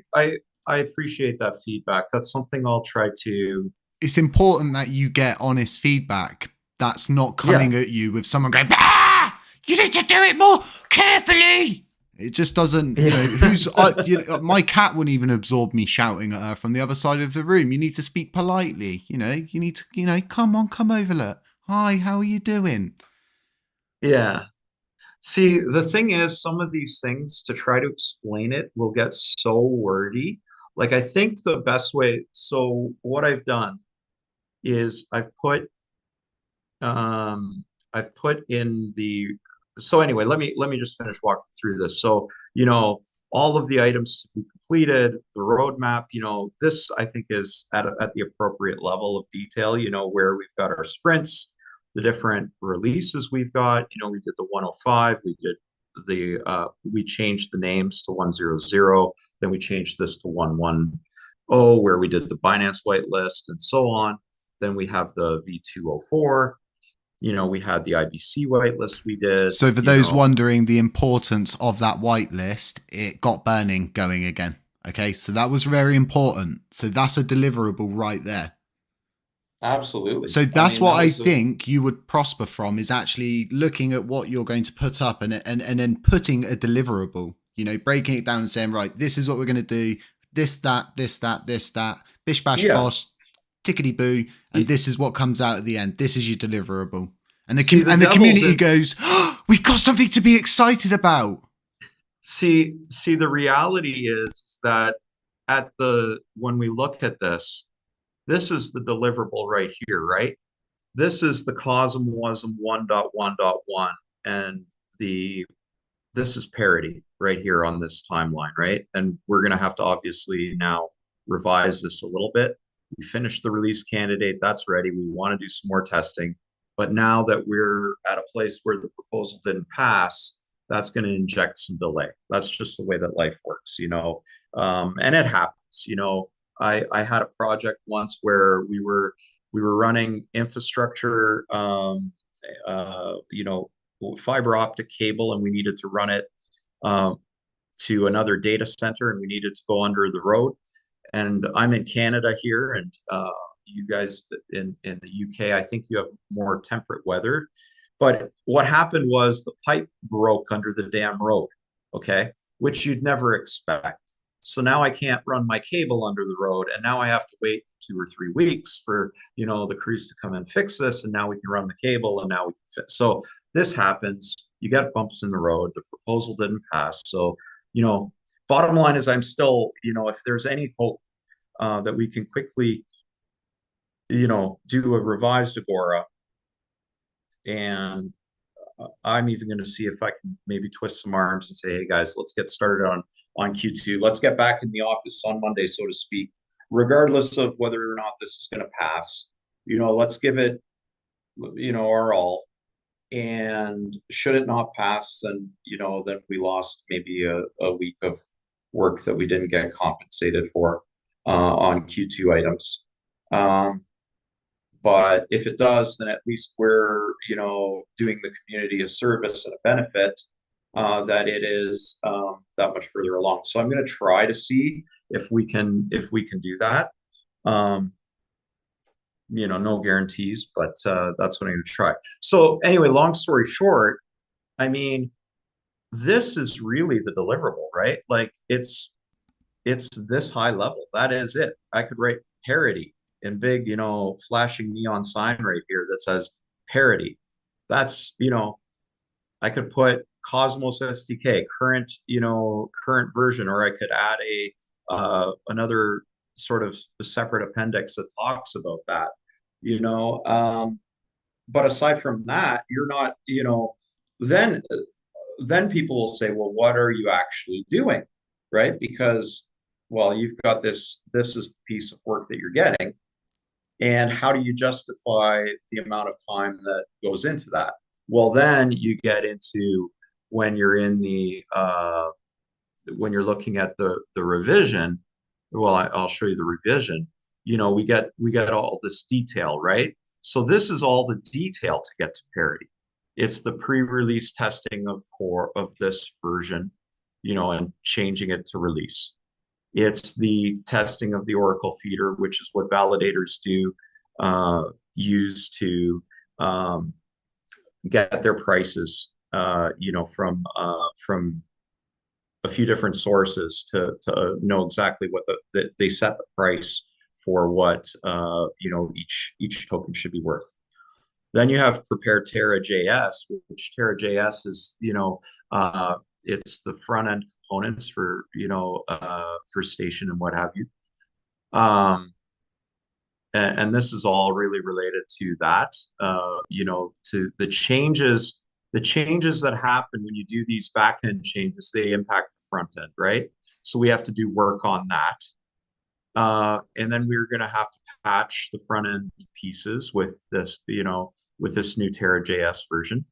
appreciate that feedback. That's something I'll try to. It's important that you get honest feedback. That's not Yeah, coming at you with someone going, ah, you need to do it more carefully. It just doesn't, yeah, my cat wouldn't even absorb me shouting at her from the other side of the room. You need to speak politely. You need to, come on, come over. Look. Hi, how are you doing? yeah. See, the thing is, some of these things, to try to explain it, will get so wordy. Like, I think the best way, so what I've done is I've put in the so anyway, let me just finish walking through this. So, all of the items to be completed, the roadmap, this I think is at the appropriate level of detail, where we've got our sprints, the different releases we've got. We did the 105, we changed the names to 100, then we changed this to 110, where we did the Binance whitelist and so on. Then we have the V204. We had the IBC whitelist we did. So for those wondering the importance of that whitelist, it got burning going again. Okay, so that was very important. So that's a deliverable right there. Absolutely. So that's what I think you would prosper from, is actually looking at what you're going to put up and then putting a deliverable, breaking it down and saying, right, this is what we're going to do. This, that, this, that, this, that, bish, bash, bosh, tickety boo. And this is what comes out at the end. This is your deliverable. And the community goes, oh, we've got something to be excited about. See, the reality is that when we look at this is the deliverable right here, right? This is the COSM WASM 1.1.1, and this is parity right here on this timeline, right? And we're going to have to obviously now revise this a little bit. We finished the release candidate. That's ready. We want to do some more testing. But now that we're at a place where the proposal didn't pass, that's going to inject some delay. That's just the way that life works, and it happens. I had a project once where we were running infrastructure, fiber optic cable, and we needed to run it to another data center, and we needed to go under the road. And I'm in Canada here, and you guys in the UK, I think you have more temperate weather. But what happened was the pipe broke under the damn road, okay, which you'd never expect. So now I can't run my cable under the road, and now I have to wait 2 or 3 weeks for the crews to come and fix this, and now we can run the cable, and now we can fit. So this happens. You got bumps in the road. The proposal didn't pass. So bottom line is, I'm still, if there's any hope that we can quickly, do a revised Agora, and I'm even going to see if I can maybe twist some arms and say, hey guys, let's get started on Q2. Let's get back in the office on Monday, so to speak, regardless of whether or not this is going to pass. Let's give it, our all. And should it not pass, then then we lost maybe a week of work that we didn't get compensated for on Q2 items. But if it does, then at least we're doing the community a service and a benefit, that it is that much further along. So I'm going to try to see if we can do that. Um, no guarantees, but that's what I'm going to try. So anyway, long story short, I mean, this is really the deliverable, right? Like it's this high level. That is it. I could write parity in big, flashing neon sign right here that says parity. That's, I could put Cosmos SDK, current version, or I could add another sort of separate appendix that talks about that, you know. But aside from that, you're not, then then people will say, well, what are you actually doing? Right? Because, well, you've got this is the piece of work that you're getting. And how do you justify the amount of time that goes into that? Well, then you get into when you're in when you're looking at the revision. Well, I'll show you the revision. We get all this detail, right? So this is all the detail to get to parity. It's the pre-release testing of core of this version, and changing it to release. It's the testing of the Oracle feeder, which is what validators do, use to get their prices, from a few different sources to know exactly what they set the price for what each token should be worth. Then you have prepare Terra.js, which Terra.js is it's the front end components for station and what have you. And this is all really related to that, to the changes that happen when you do these back end changes, they impact the front end, right? So we have to do work on that. And then we're going to have to patch the front end pieces with this, with this new Terra.js version.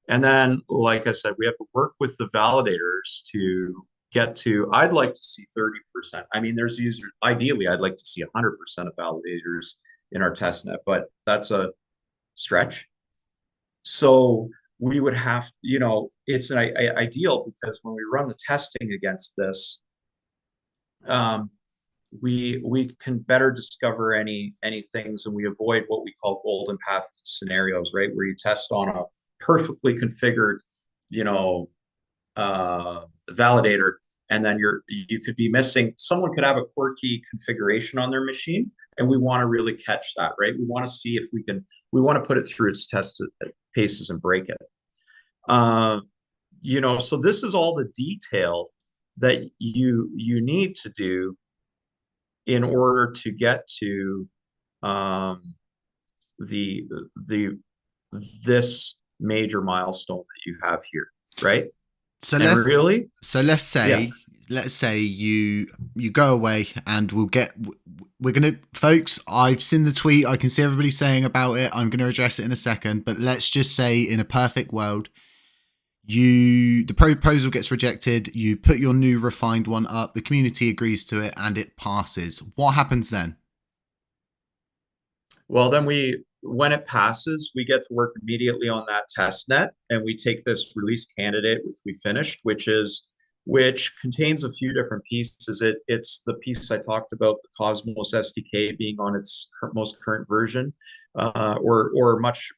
And then, like I said, we have to work with the validators to get to, I'd like to see 30%. I mean, there's users, ideally, I'd like to see 100% of validators in our testnet, but that's a stretch. So we would have, it's an ideal because when we run the testing against this, we can better discover any things, and we avoid what we call golden path scenarios, right? Where you test on a perfectly configured, validator, and then you could be missing. Someone could have a quirky configuration on their machine, and we want to really catch that, right? We want to see if we want to put it through its test paces and break it. So this is all the detail that you need to do in order to get to the this major milestone that you have here, right? So And let's really, so let's yeah. say let's say you go away, and we're gonna, folks, I've seen the tweet, I can see everybody saying about it, I'm gonna address it in a second, but let's just say in a perfect world, the proposal gets rejected, you put your new refined one up, the community agrees to it, and it passes. What happens then? Well, then when it passes, we get to work immediately on that test net, and we take this release candidate, which we finished, which contains a few different pieces. It's the piece I talked about, the Cosmos SDK being on its most current version, or much,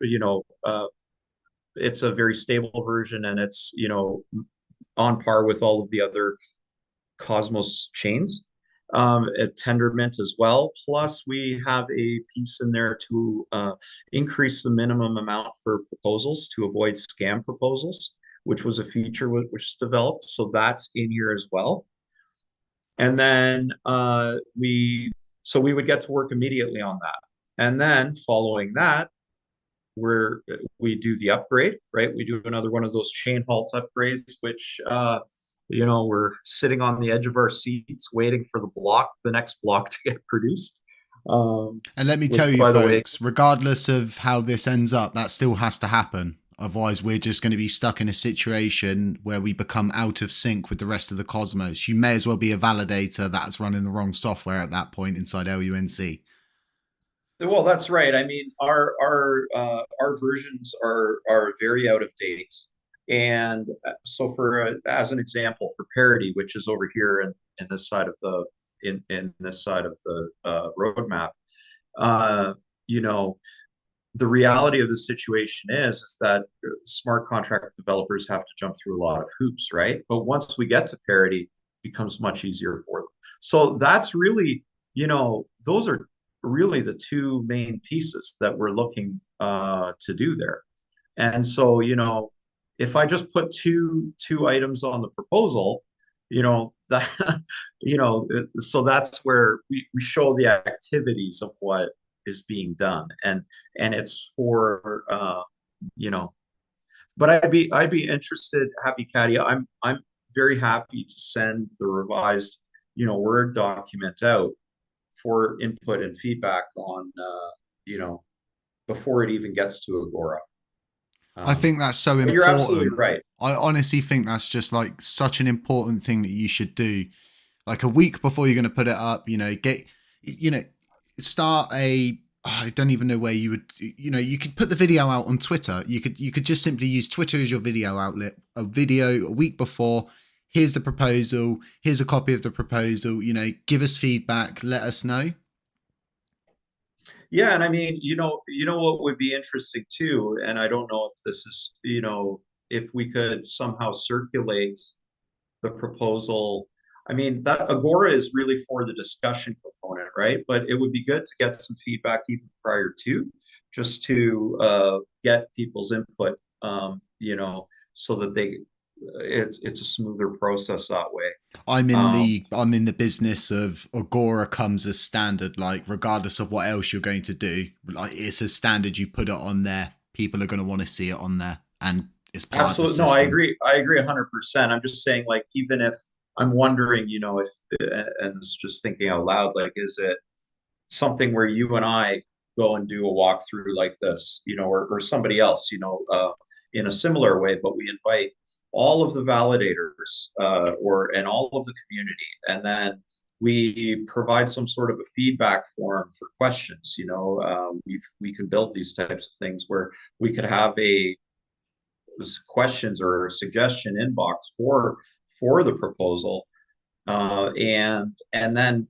it's a very stable version, and it's on par with all of the other Cosmos chains. At Tendermint as well. Plus, we have a piece in there to increase the minimum amount for proposals to avoid scam proposals, which was a feature which was developed. So that's in here as well. And then we would get to work immediately on that. And then following that, we do the upgrade, right? We do another one of those chain halt upgrades, which we're sitting on the edge of our seats waiting for the next block to get produced. And let me tell Which, you, by the way, folks, regardless of how this ends up, that still has to happen. Otherwise, we're just going to be stuck in a situation where we become out of sync with the rest of the cosmos. You may as well be a validator that's running the wrong software at that point inside LUNC. well, that's right. I mean, our versions are very out of date. And so as an example, for parity, which is over here in this side of the in this side of the roadmap, uh, you know, the reality of the situation is that smart contract developers have to jump through a lot of hoops, right? But once we get to parity, it becomes much easier for them. So that's really, those are really the two main pieces that we're looking to do there. And so, if I just put two items on the proposal, that so that's where we show the activities of what is being done, and it's for you know but I'd be interested, Happy Caddy. I'm very happy to send the revised Word document out for input and feedback on you know before it even gets to Agora. I um, think that's so but you're absolutely important. right. I honestly think that's just like such an important thing that you should do. Like a week before you're going to put it up, you know, start a, I don't even know where you would, you could put the video out on Twitter. You could just simply use Twitter as your video outlet, a video a week before. Here's the proposal. Here's a copy of the proposal, give us feedback, let us know. Yeah, and I mean, what would be interesting too, and I don't know if this is, if we could somehow circulate the proposal. I mean, that Agora is really for the discussion component, right? But it would be good to get some feedback even prior to, just to get people's input, so that it's a smoother process that way. I'm in Um, the I'm in the business of Agora comes as standard, like regardless of what else you're going to do, like it's a standard. You put it on there, people are going to want to see it on there, and it's part of the Absolutely. No, I system. agree. I agree 100%. I'm just saying, like, even if I'm wondering, if, and it's just thinking out loud, like, is it something where you and I go and do a walkthrough like this, or somebody else, in a similar way, but we invite all of the validators, and all of the community, and then we provide some sort of a feedback form for questions. We can build these types of things where we could have a questions or suggestion inbox for the proposal, and then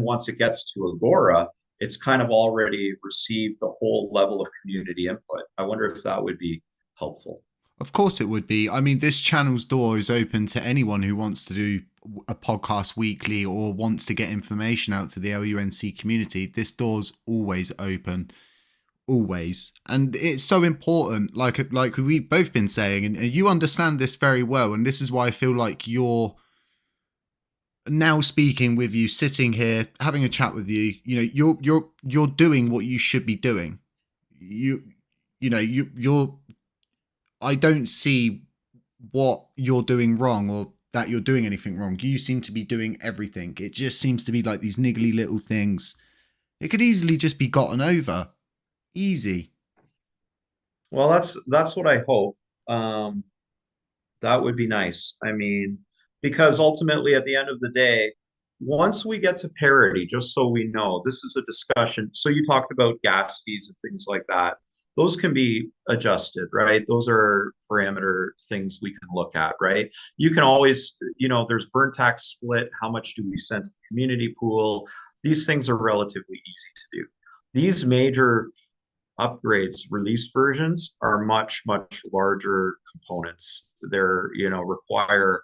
once it gets to Agora, it's kind of already received the whole level of community input. I wonder if that would be helpful. Of course, it would be. I mean, this channel's door is open to anyone who wants to do a podcast weekly or wants to get information out to the LUNC community. This door's always open, always, and it's so important. Like we've both been saying, and you understand this very well. And this is why I feel like you're now speaking with you, sitting here, having a chat with you. You're doing what you should be doing. You, you're. I don't see what you're doing wrong or that you're doing anything wrong. You seem to be doing everything. It just seems to be like these niggly little things. It could easily just be gotten over. Easy. Well, that's what I hope. Um, that would be nice. I mean, because ultimately, at the end of the day, once we get to parity, just so we know, this is a discussion. So you talked about gas fees and things like that. Those can be adjusted, right? Those are parameter things we can look at, right? You can always, there's burn tax split. How much do we send to the community pool? These things are relatively easy to do. These major upgrades, release versions are much, much larger components. They're, require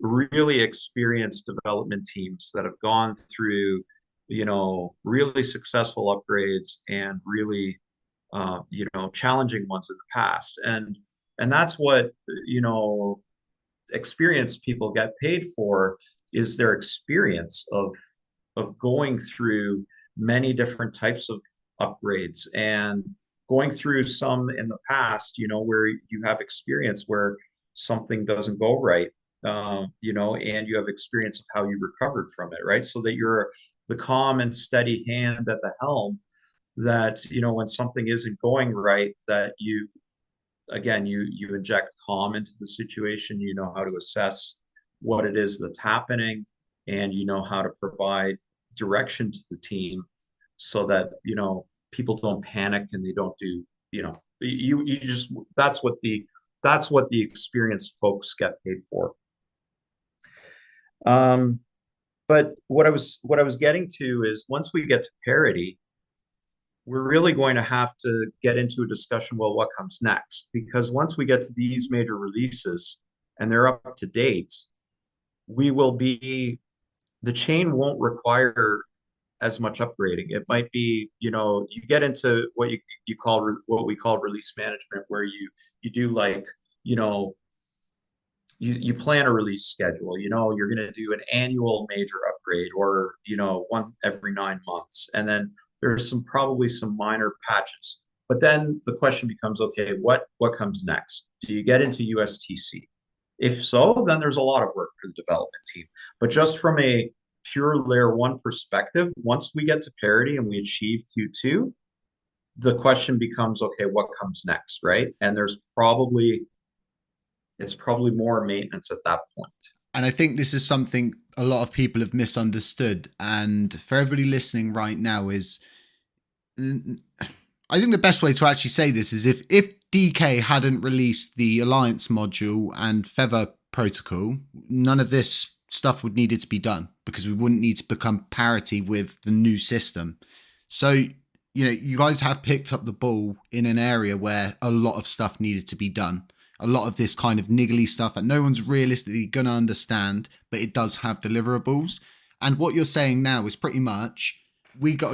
really experienced development teams that have gone through, really successful upgrades and really, challenging ones in the past. And that's what, experienced people get paid for, is their experience of going through many different types of upgrades, and going through some in the past, where you have experience where something doesn't go right, and you have experience of how you recovered from it, right? So that you're the calm and steady hand at the helm, that, when something isn't going right, that you inject calm into the situation. You know how to assess what it is that's happening, and you know how to provide direction to the team, so that people don't panic and they don't do, you just, that's what the that's what the experienced folks get paid for. Um, but what I was getting to is once we get to parity, we're really going to have to get into a discussion, well, what comes next? Because once we get to these major releases and they're up to date, we will be, the chain won't require as much upgrading. It might be, you get into what we call release management, where you do like, you know, you plan a release schedule. You're going to do an annual major upgrade, or one every 9 months, and then there's probably some minor patches. But then the question becomes, okay, what comes next? Do you get into USTC? If so, then there's a lot of work for the development team. But just from a pure layer one perspective, once we get to parity and we achieve Q2, the question becomes, okay, what comes next, right? And it's probably more maintenance at that point. And I think this is something a lot of people have misunderstood. And for everybody listening right now is, I think the best way to actually say this is if DK hadn't released the Alliance module and Feather protocol, none of this stuff would needed to be done, because we wouldn't need to become parity with the new system. So, you guys have picked up the ball in an area where a lot of stuff needed to be done. A lot of this kind of niggly stuff that no one's realistically going to understand, but it does have deliverables. And what you're saying now is pretty much,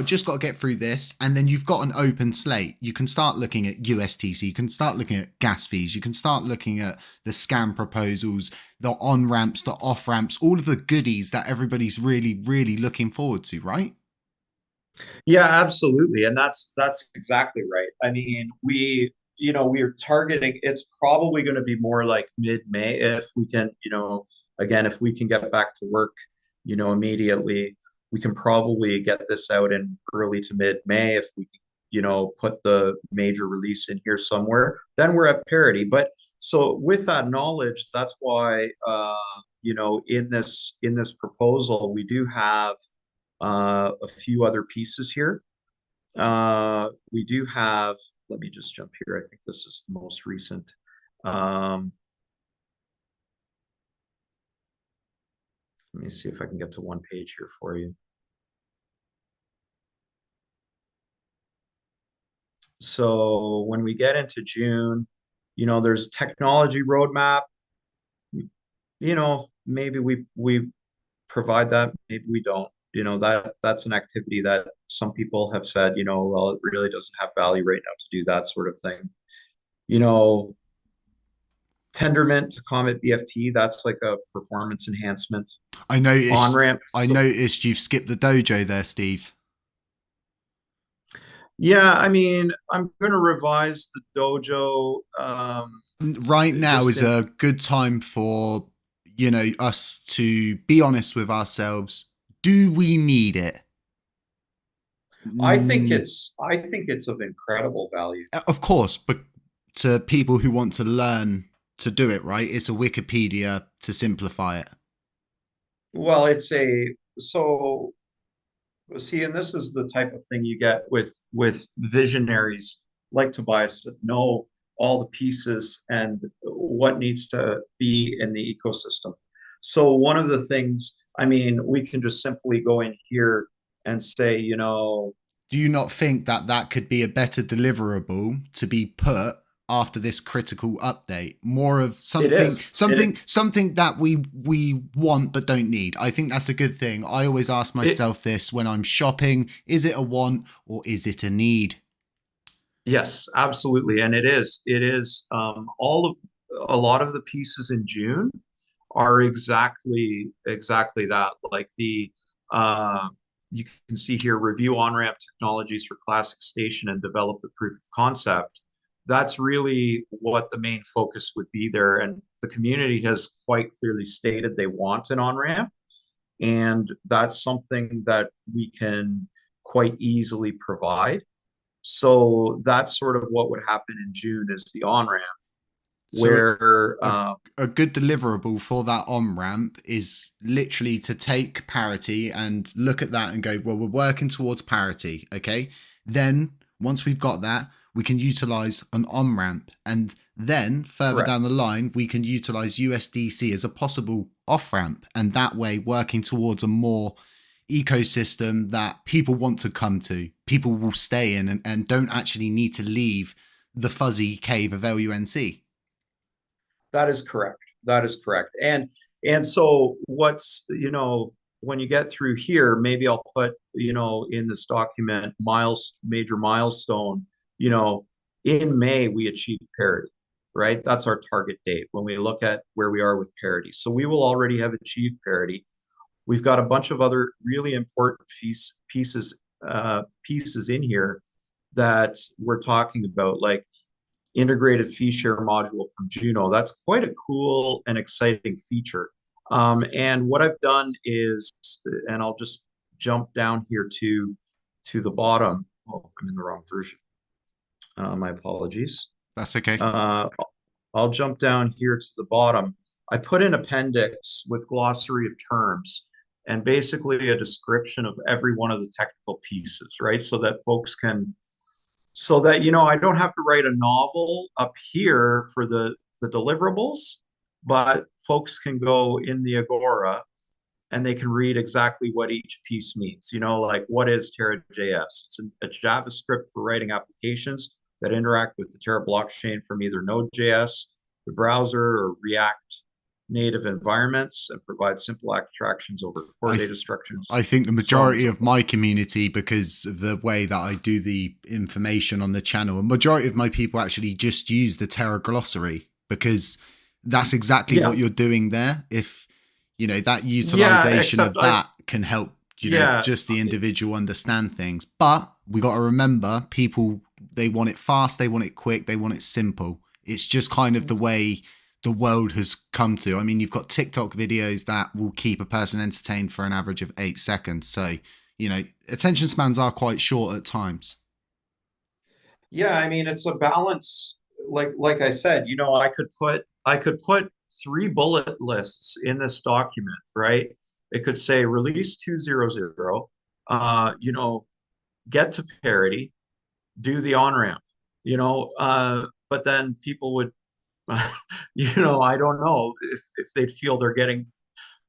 just got to get through this, and then you've got an open slate. You can start looking at USTC, you can start looking at gas fees, you can start looking at the scam proposals, the on-ramps, the off-ramps, all of the goodies that everybody's really, really looking forward to, right? Yeah, absolutely. And that's exactly right. I mean, we're targeting, it's probably going to be more like mid-May if we can, again, if we can get back to work, immediately. We can probably get this out in early to mid-May if we can, put the major release in here somewhere. Then we're at parity. But so with that knowledge, that's why in this proposal we do have a few other pieces here. We do have, let me just jump here. I think this is the most recent. Let me see if I can get to one page here for you. So when we get into June, there's technology roadmap. Maybe we provide that, maybe we don't. That's an activity that some people have said, well, it really doesn't have value right now to do that sort of thing. Tendermint to Comet BFT, that's like a performance enhancement. I noticed. On ramp. I noticed you've skipped the dojo there, Steve. Yeah, I mean, I'm going to revise the dojo. Right now is a good time for us to be honest with ourselves. Do we need it? I think it's of incredible value. Of course, but to people who want to learn to do it right, it's a Wikipedia to simplify it. Well, see, and this is the type of thing you get with visionaries like Tobias that know all the pieces and what needs to be in the ecosystem. So one of the things, I mean, we can just simply go in here and say, do you not think that could be a better deliverable to be put after this critical update? More of something that we want but don't need. I think that's a good thing. I always ask myself this when I'm shopping: is it a want or is it a need? Yes, absolutely. And it is a lot of the pieces in June are exactly that. Like you can see here, review on-ramp technologies for classic station and develop the proof of concept. That's really what the main focus would be there. And the community has quite clearly stated they want an on-ramp. And that's something that we can quite easily provide. So that's sort of what would happen in June is the on-ramp. Where a good deliverable for that on-ramp is literally to take parity and look at that and go, well, we're working towards parity. Okay. Then once we've got that, we can utilize an on-ramp, and Then further Correct. down the line, we can utilize USDC as a possible off ramp, and that way working towards a more ecosystem that people want to come to, people will stay in, and don't actually need to leave the fuzzy cave of LUNC. That is correct. That is correct. And so what's, when you get through here, maybe I'll put, in this document, major milestone, you know, in May we achieve parity, right? That's our target date when we look at where we are with parity. So we will already have achieved parity. We've got a bunch of other really important pieces in here that we're talking about, like integrated fee share module from Juno. That's quite a cool and exciting feature. And what I've done is, and I'll just jump down here to the bottom. Oh, I'm in the wrong version. My apologies. That's okay. I'll jump down here to the bottom. I put an appendix with glossary of terms and basically a description of every one of the technical pieces, right? So that I don't have to write a novel up here for the deliverables, but folks can go in the Agora and they can read exactly what each piece means. Like, what is Terra.js? It's a JavaScript for writing applications that interact with the Terra blockchain from either Node.js, the browser, or React native environments, and provide simple abstractions over core data structures. I think the So on and majority so of my community, because of the way that I do the information on the channel, a majority of my people actually just use the Terra glossary, because that's exactly Yeah. what you're doing there. If that Yeah, utilization of except I've that can help yeah, just the individual understand things. But we got to remember, people, they want it fast, they want it quick, they want it simple. It's just kind of the way the world has come to. I mean, you've got TikTok videos that will keep a person entertained for an average of 8 seconds. So, attention spans are quite short at times. yeah, I mean, it's a balance. Like I said, I could put three bullet lists in this document, right? It could say release 200, get to parity, do the on ramp, but then people would, I don't know if they'd feel they're getting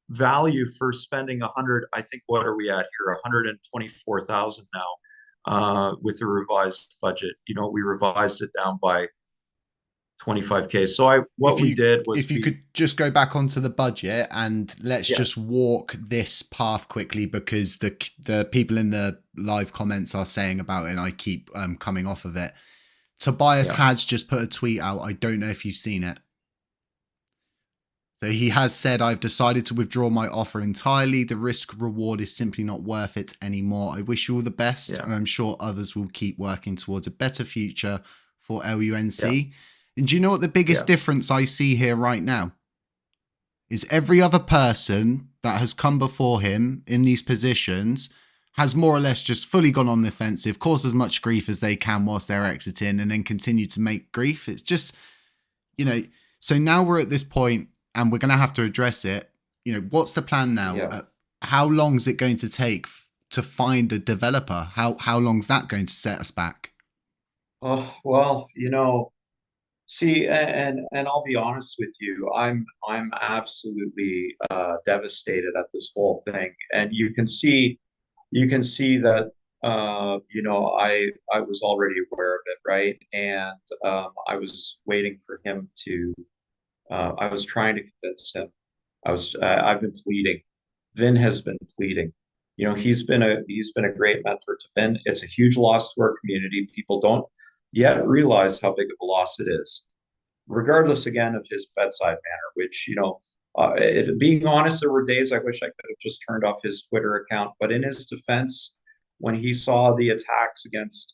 value for spending 100. I think, what are we at here? 124,000 now, with the revised budget. We revised it down by 25K. So what If we you did was if you could just go back onto the budget and let's yeah, just walk this path quickly, because the people in the live comments are saying about it and I keep coming off of it. Tobias yeah, has just put a tweet out. I don't know if you've seen it. So he has said, I've decided to withdraw my offer entirely. The risk reward is simply not worth it anymore. I wish you all the best, yeah, and I'm sure others will keep working towards a better future for yeah, LUNC. And do you know what the biggest yeah. difference I see here right now? Is every other person that has come before him in these positions has more or less just fully gone on the offensive, caused as much grief as they can whilst they're exiting, and then continue to make grief. It's just, so now we're at this point and we're going to have to address it. What's the plan now? Yeah. How long is it going to take to find a developer? How long is that going to set us back? Oh, well, see, and I'll be honest with you, I'm absolutely devastated at this whole thing. And you can see that I was already aware of it, right? And I was waiting for him to I was trying to convince him. I've been pleading. Vin has been pleading. He's been a great mentor to Vin. It's a huge loss to our community. People don't yet realize how big of a loss it is, regardless again of his bedside manner. Which being honest, there were days I wish I could have just turned off his Twitter account. But in his defense, when he saw the attacks against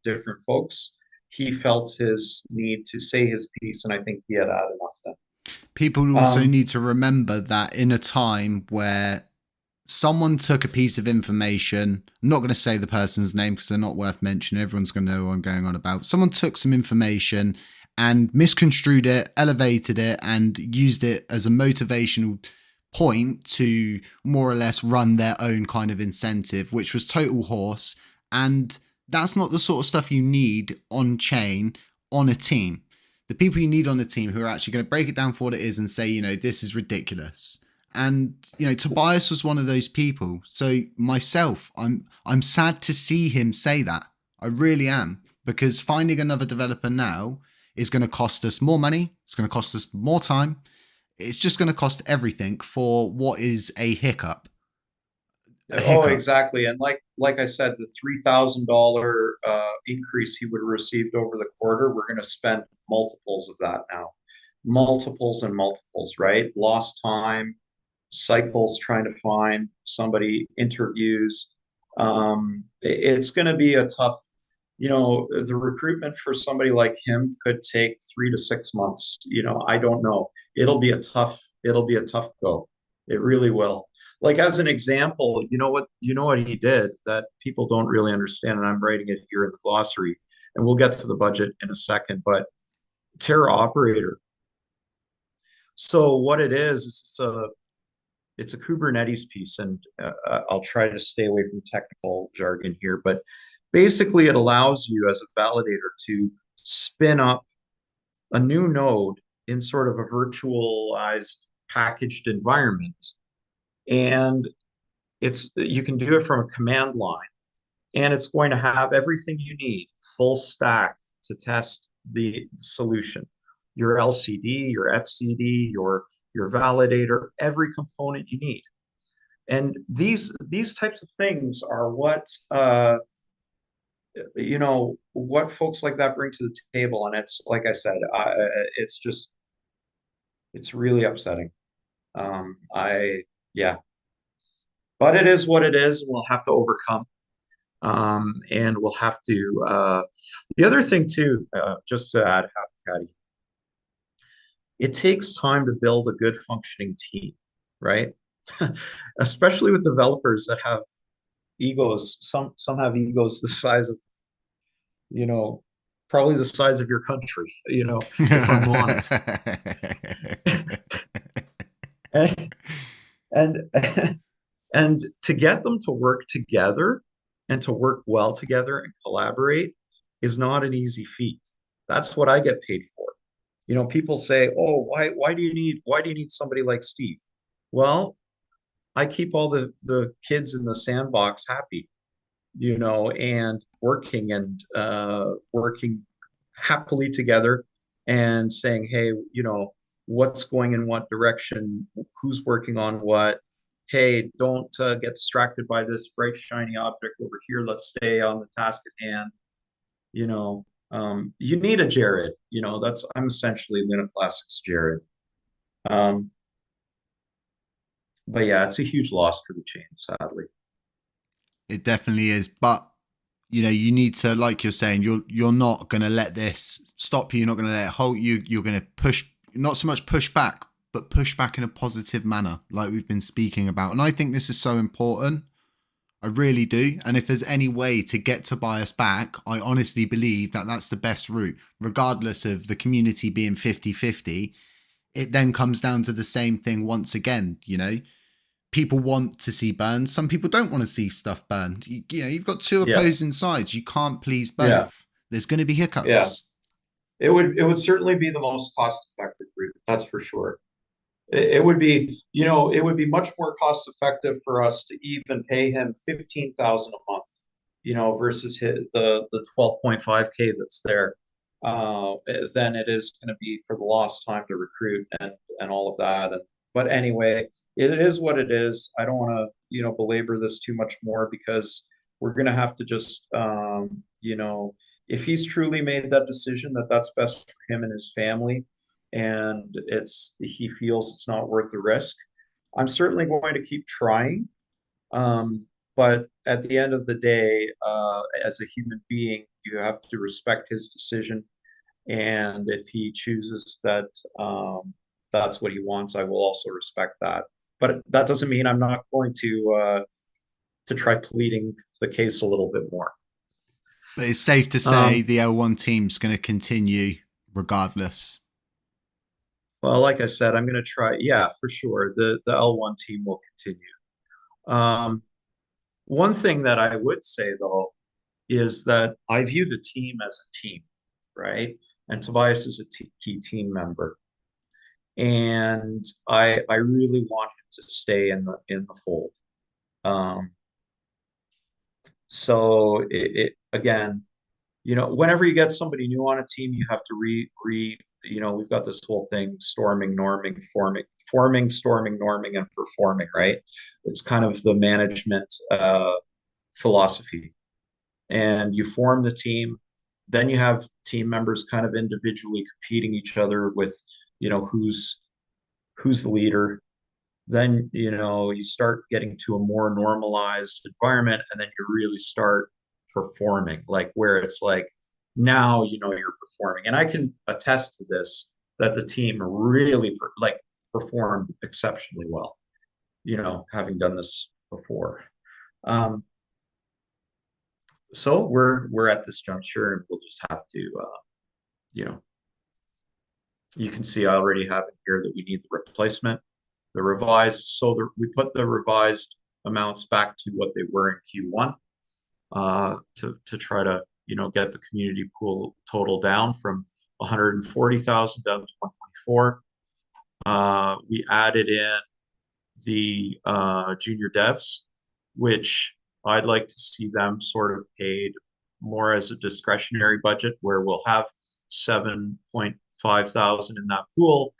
different folks, he felt his need to say his piece, and I think he had had enough then. People also Um, need to remember that in a time where someone took a piece of information, I'm not going to say the person's name because they're not worth mentioning, everyone's going to know what I'm going on about. Someone took some information and misconstrued it, elevated it, and used it as a motivational point to more or less run their own kind of incentive, which was total horse. And that's not the sort of stuff you need on chain on a team. The people you need on the team who are actually going to break it down for what it is and say, this is ridiculous. And Tobias was one of those people. So myself, I'm sad to see him say that. I really am, because finding another developer now is going to cost us more money. It's going to cost us more time. It's just going to cost everything for what is a hiccup. Oh, exactly. And like I said, the $3,000 increase he would have received over the quarter, we're going to spend multiples of that now. Multiples and multiples, right? Lost time, cycles trying to find somebody, interviews. It's going to be a tough, the recruitment for somebody like him could take 3 to 6 months. I don't know. It'll be a tough go. It really will. Like, as an example, you know what he did that people don't really understand, and I'm writing it here in the glossary, and we'll get to the budget in a second, but Terra operator. So what it is, it's a Kubernetes piece, and I'll try to stay away from technical jargon here, but basically it allows you as a validator to spin up a new node in sort of a virtualized packaged environment. And you can do it from a command line, and it's going to have everything you need, full stack, to test the solution. Your LCD, your FCD, your validator, every component you need. And these types of things are what folks like that bring to the table. And it's, like I said, it's really upsetting. Yeah, but it is what it is. We'll have to overcome. And we'll have to, the other thing too, just to add, Happy, it takes time to build a good functioning team, right? Especially with developers that have egos. Some have egos the size of, probably the size of your country, if I'm honest. and and to get them to work together and to work well together and collaborate is not an easy feat. That's what I get paid for. People say, "Oh, why do you need somebody like Steve?" Well, I keep all the kids in the sandbox happy, and working happily together, and saying, "Hey, what's going in what direction? Who's working on what? Hey, don't get distracted by this bright shiny object over here. Let's stay on the task at hand." You need a Jared. I'm essentially Luna Classics Jared. But yeah, it's a huge loss for the chain, sadly. It definitely is. But you need to, like you're saying, you're not going to let this stop you. You're not going to let it halt you. You're going to push, not so much push back, but push back in a positive manner, like we've been speaking about. And I think this is so important. I really do. And if there's any way to get Tobias back, I honestly believe that that's the best route, regardless of the community being 50-50. It then comes down to the same thing once again. People want to see burned. Some people don't want to see stuff burned. You've got two opposing sides. You can't please both. Yeah. There's going to be hiccups. Yeah. It would certainly be the most cost effective route. That's for sure. It would be, it would be much more cost effective for us to even pay him 15,000 a month, versus the 12.5K that's there, than it is going to be for the lost time to recruit and all of that. But anyway, it is what it is. I don't want to, belabor this too much more, because we're going to have to just, if he's truly made that decision that that's best for him and his family, and he feels it's not worth the risk, I'm certainly going to keep trying. But at the end of the day, as a human being, you have to respect his decision. And if he chooses that that's what he wants, I will also respect that. But that doesn't mean I'm not going to try pleading the case a little bit more. But it's safe to say the L1 team's going to continue regardless. Well, like I said, I'm going to try. Yeah, for sure. The L1 team will continue. One thing that I would say, though, is that I view the team as a team, right? and Tobias is a key team member. And I really want him to stay in the fold. Um, so again, whenever you get somebody new on a team, you have to we've got this whole thing, storming, norming, forming, storming, norming, and performing, right? It's kind of the management philosophy. And you form the team, then you have team members kind of individually competing each other with, who's the leader. Then, you start getting to a more normalized environment, and then you really start performing, like where it's like now you're performing. And I can attest to this, that the team really performed exceptionally well, having done this before. So we're at this juncture, and we'll just have to you know you can see I already have it here that we need the replacement, the revised. So we put the revised amounts back to what they were in Q1, to try to get the community pool total down from 140,000 down to 124. We added in the junior devs, which I'd like to see them sort of paid more as a discretionary budget, where we'll have 7.5 thousand in that pool,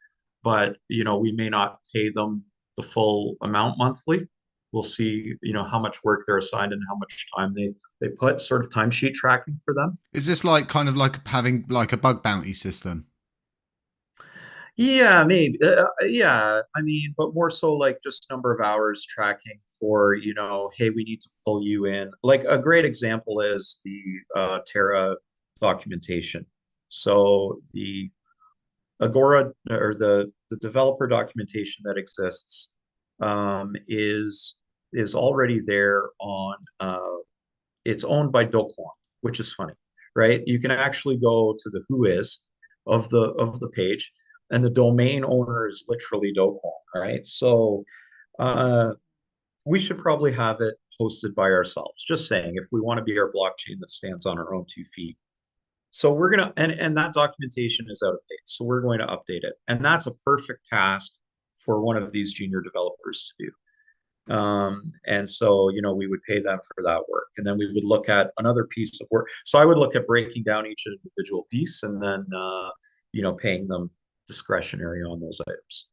but we may not pay them the full amount monthly. We'll see, how much work they're assigned and how much time they put, sort of timesheet tracking for them. Is this like kind of like having like a bug bounty system? Yeah, maybe. Yeah, I mean, but more so like just number of hours tracking for, hey, we need to pull you in. Like a great example is the Terra documentation. So the Agora, or the developer documentation that exists, is already there on it's owned by Doquan, which is funny, right? You can actually go to the who is of the page, and the domain owner is literally Doquan, right? So we should probably have it hosted by ourselves. Just saying, if we want to be our blockchain that stands on our own 2 feet. So we're gonna, and that documentation is out of date. So we're going to update it, and that's a perfect task for one of these junior developers to do. And so, we would pay them for that work. And then we would look at another piece of work. So I would look at breaking down each individual piece, and then, paying them discretionary on those items.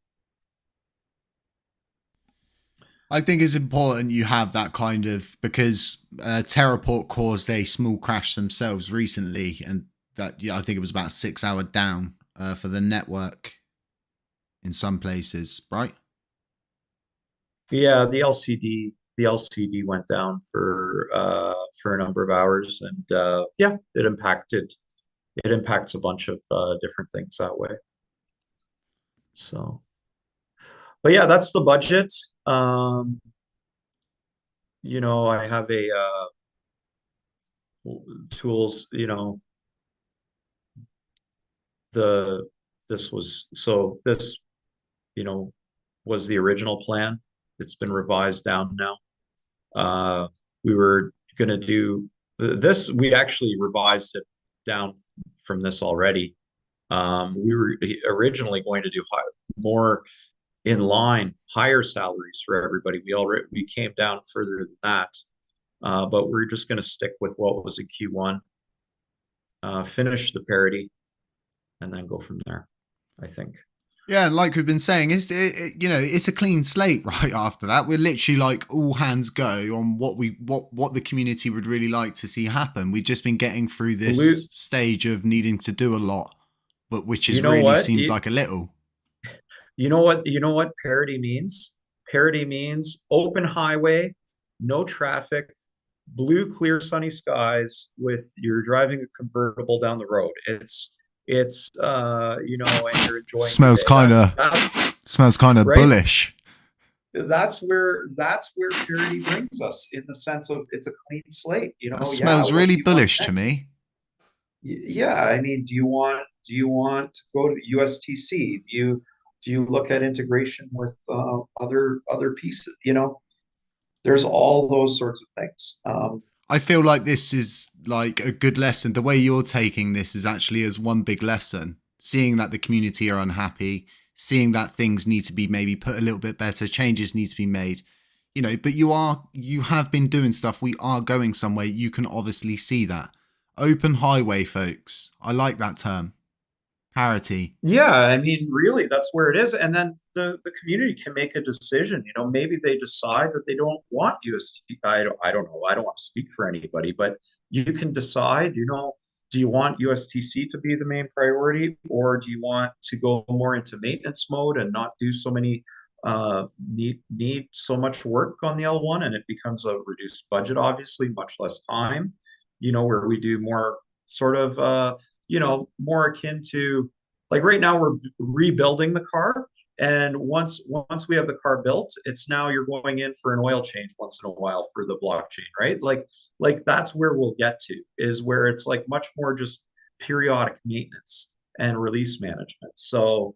I think it's important you have that kind of, because Terraport caused a small crash themselves recently, and that, yeah, I think it was about 6 hour down for the network in some places, right? Yeah, the LCD went down for a number of hours, and yeah, it impacts a bunch of different things that way. So, but yeah, that's the budget. I have a tools, the this was the original plan. It's been revised down now. We were going to do this. We actually revised it down from this already. We were originally going to do more in line, higher salaries for everybody. We came down further than that, but we're just going to stick with what was in Q1, finish the parity, and then go from there, I think. Yeah, like we've been saying, it's a clean slate right after that. We're literally like all hands go on what the community would really like to see happen. We've just been getting through this stage of needing to do a lot, but which is really seems like a little. You know what parity means? Parity means open highway, no traffic, blue, clear, sunny skies with you're driving a convertible down the road. It's and you're enjoying smells kind of right? bullish. That's where parity brings us, in the sense of it's a clean slate. That smells really bullish to me. Yeah, I mean, do you want to go to USTC? Do you look at integration with other pieces? There's all those sorts of things. I feel like this is like a good lesson. The way you're taking this is actually as one big lesson. Seeing that the community are unhappy, seeing that things need to be maybe put a little bit better, changes need to be made. You know, but you have been doing stuff. We are going somewhere. You can obviously see that. Open highway, folks. I like that term. Parity. Yeah, I mean, really, that's where it is. And then the community can make a decision. You know, maybe they decide that they don't want UST. I don't know. I don't want to speak for anybody, but you can decide, you know, do you want USTC to be the main priority, or do you want to go more into maintenance mode and not do so many need so much work on the L1, and it becomes a reduced budget, obviously, much less time, you know, where we do more sort of you know, more akin to like right now we're rebuilding the car. And once we have the car built, it's now you're going in for an oil change once in a while for the blockchain, right? Like that's where we'll get to, is where it's like much more just periodic maintenance and release management. So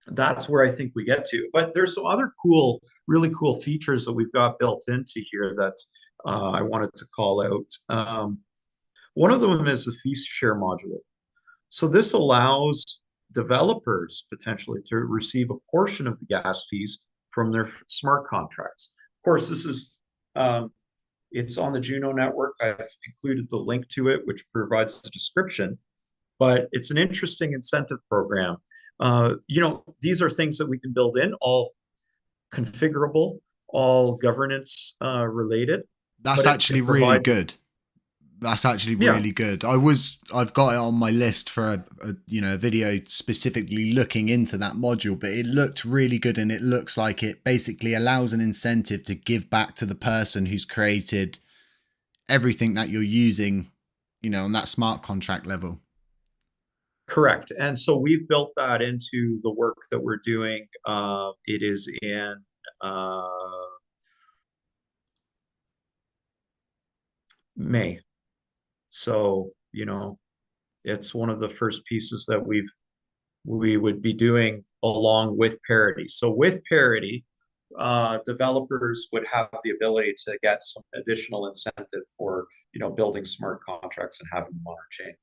that's where I think we get to. But there's some other cool, really cool features that we've got built into here that I wanted to call out. One of them is the fee share module. So this allows developers potentially to receive a portion of the gas fees from their smart contracts. Of course, this is it's on the Juno network. I've included the link to it, which provides the description. But it's an interesting incentive program. You know, these are things that we can build in, all configurable, all governance related. That's But actually it really provides, good. That's actually yeah, really good. I've got it on my list for a video specifically looking into that module, but it looked really good, and it looks like it basically allows an incentive to give back to the person who's created everything that you're using, you know, on that smart contract level. correct. And so we've built that into the work that we're doing. It is in May. So, you know, it's one of the first pieces that we would be doing along with parity. So with parity, developers would have the ability to get some additional incentive for, you know, building smart contracts and having them on our chain.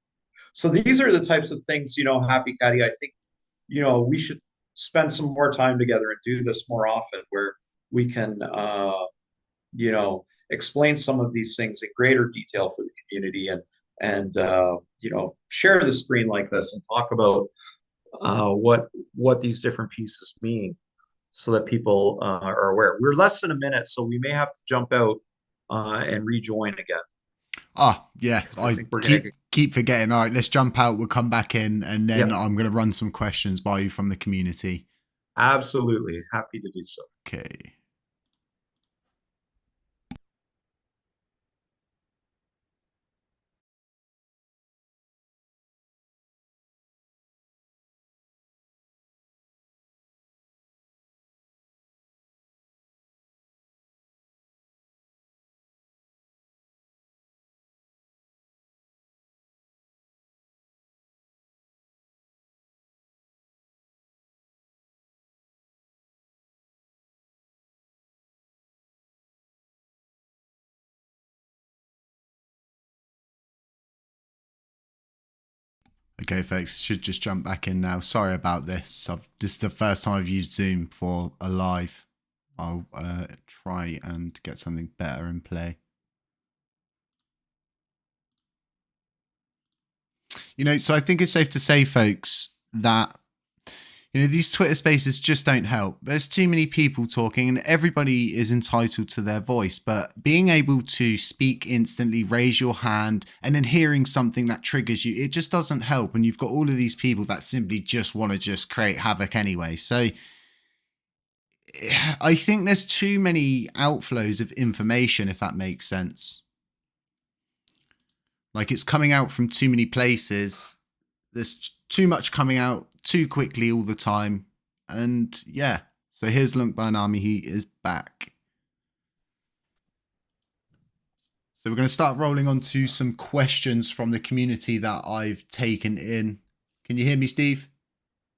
So these are the types of things, you know, Happy Caddy, I think, you know, we should spend some more time together and do this more often, where we can, you know, explain some of these things in greater detail for the community, and you know, share the screen like this and talk about what these different pieces mean, so that people are aware. We're less than a minute, so we may have to jump out and rejoin again, Ah, yeah, because I I think we're gonna keep forgetting. All right, let's jump out. We'll come back in, and then yeah, I'm going to run some questions by you from the community. absolutely happy to do so. Okay. Okay, folks, should just jump back in now. Sorry about this. This is the first time I've used Zoom for a live. I'll try and get something better in play. You know, so I think it's safe to say, folks, that, you know, these Twitter spaces just don't help. There's too many people talking, and everybody is entitled to their voice. But being able to speak instantly, raise your hand, and then hearing something that triggers you, it just doesn't help. And you've got all of these people that simply just want to just create havoc anyway. So I think there's too many outflows of information, if that makes sense. Like, it's coming out from too many places. There's too much coming out too quickly all the time. And yeah, so here's LUNCBURNARMY. He is back. So we're going to start rolling on to some questions from the community that I've taken in. Can you hear me, Steve?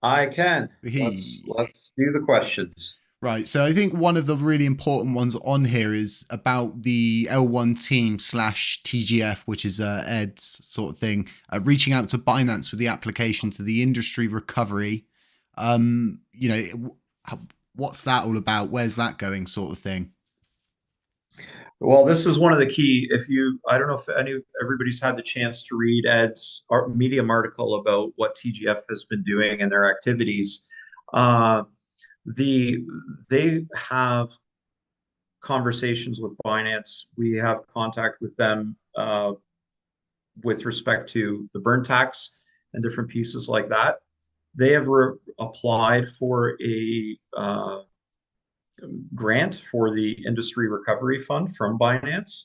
I can. Hey. Let's do the questions. Right. So I think one of the really important ones on here is about the L1 team slash TGF, which is Ed's sort of thing, reaching out to Binance with the application to the industry recovery. You know, what's that all about? Where's that going, sort of thing? Well, this is one of the key. If you, I don't know if everybody's had the chance to read Ed's Medium article about what TGF has been doing and their activities. Uh, the they have conversations with Binance. We have contact with them with respect to the burn tax and different pieces like that. They have applied for a grant for the Industry Recovery Fund from Binance,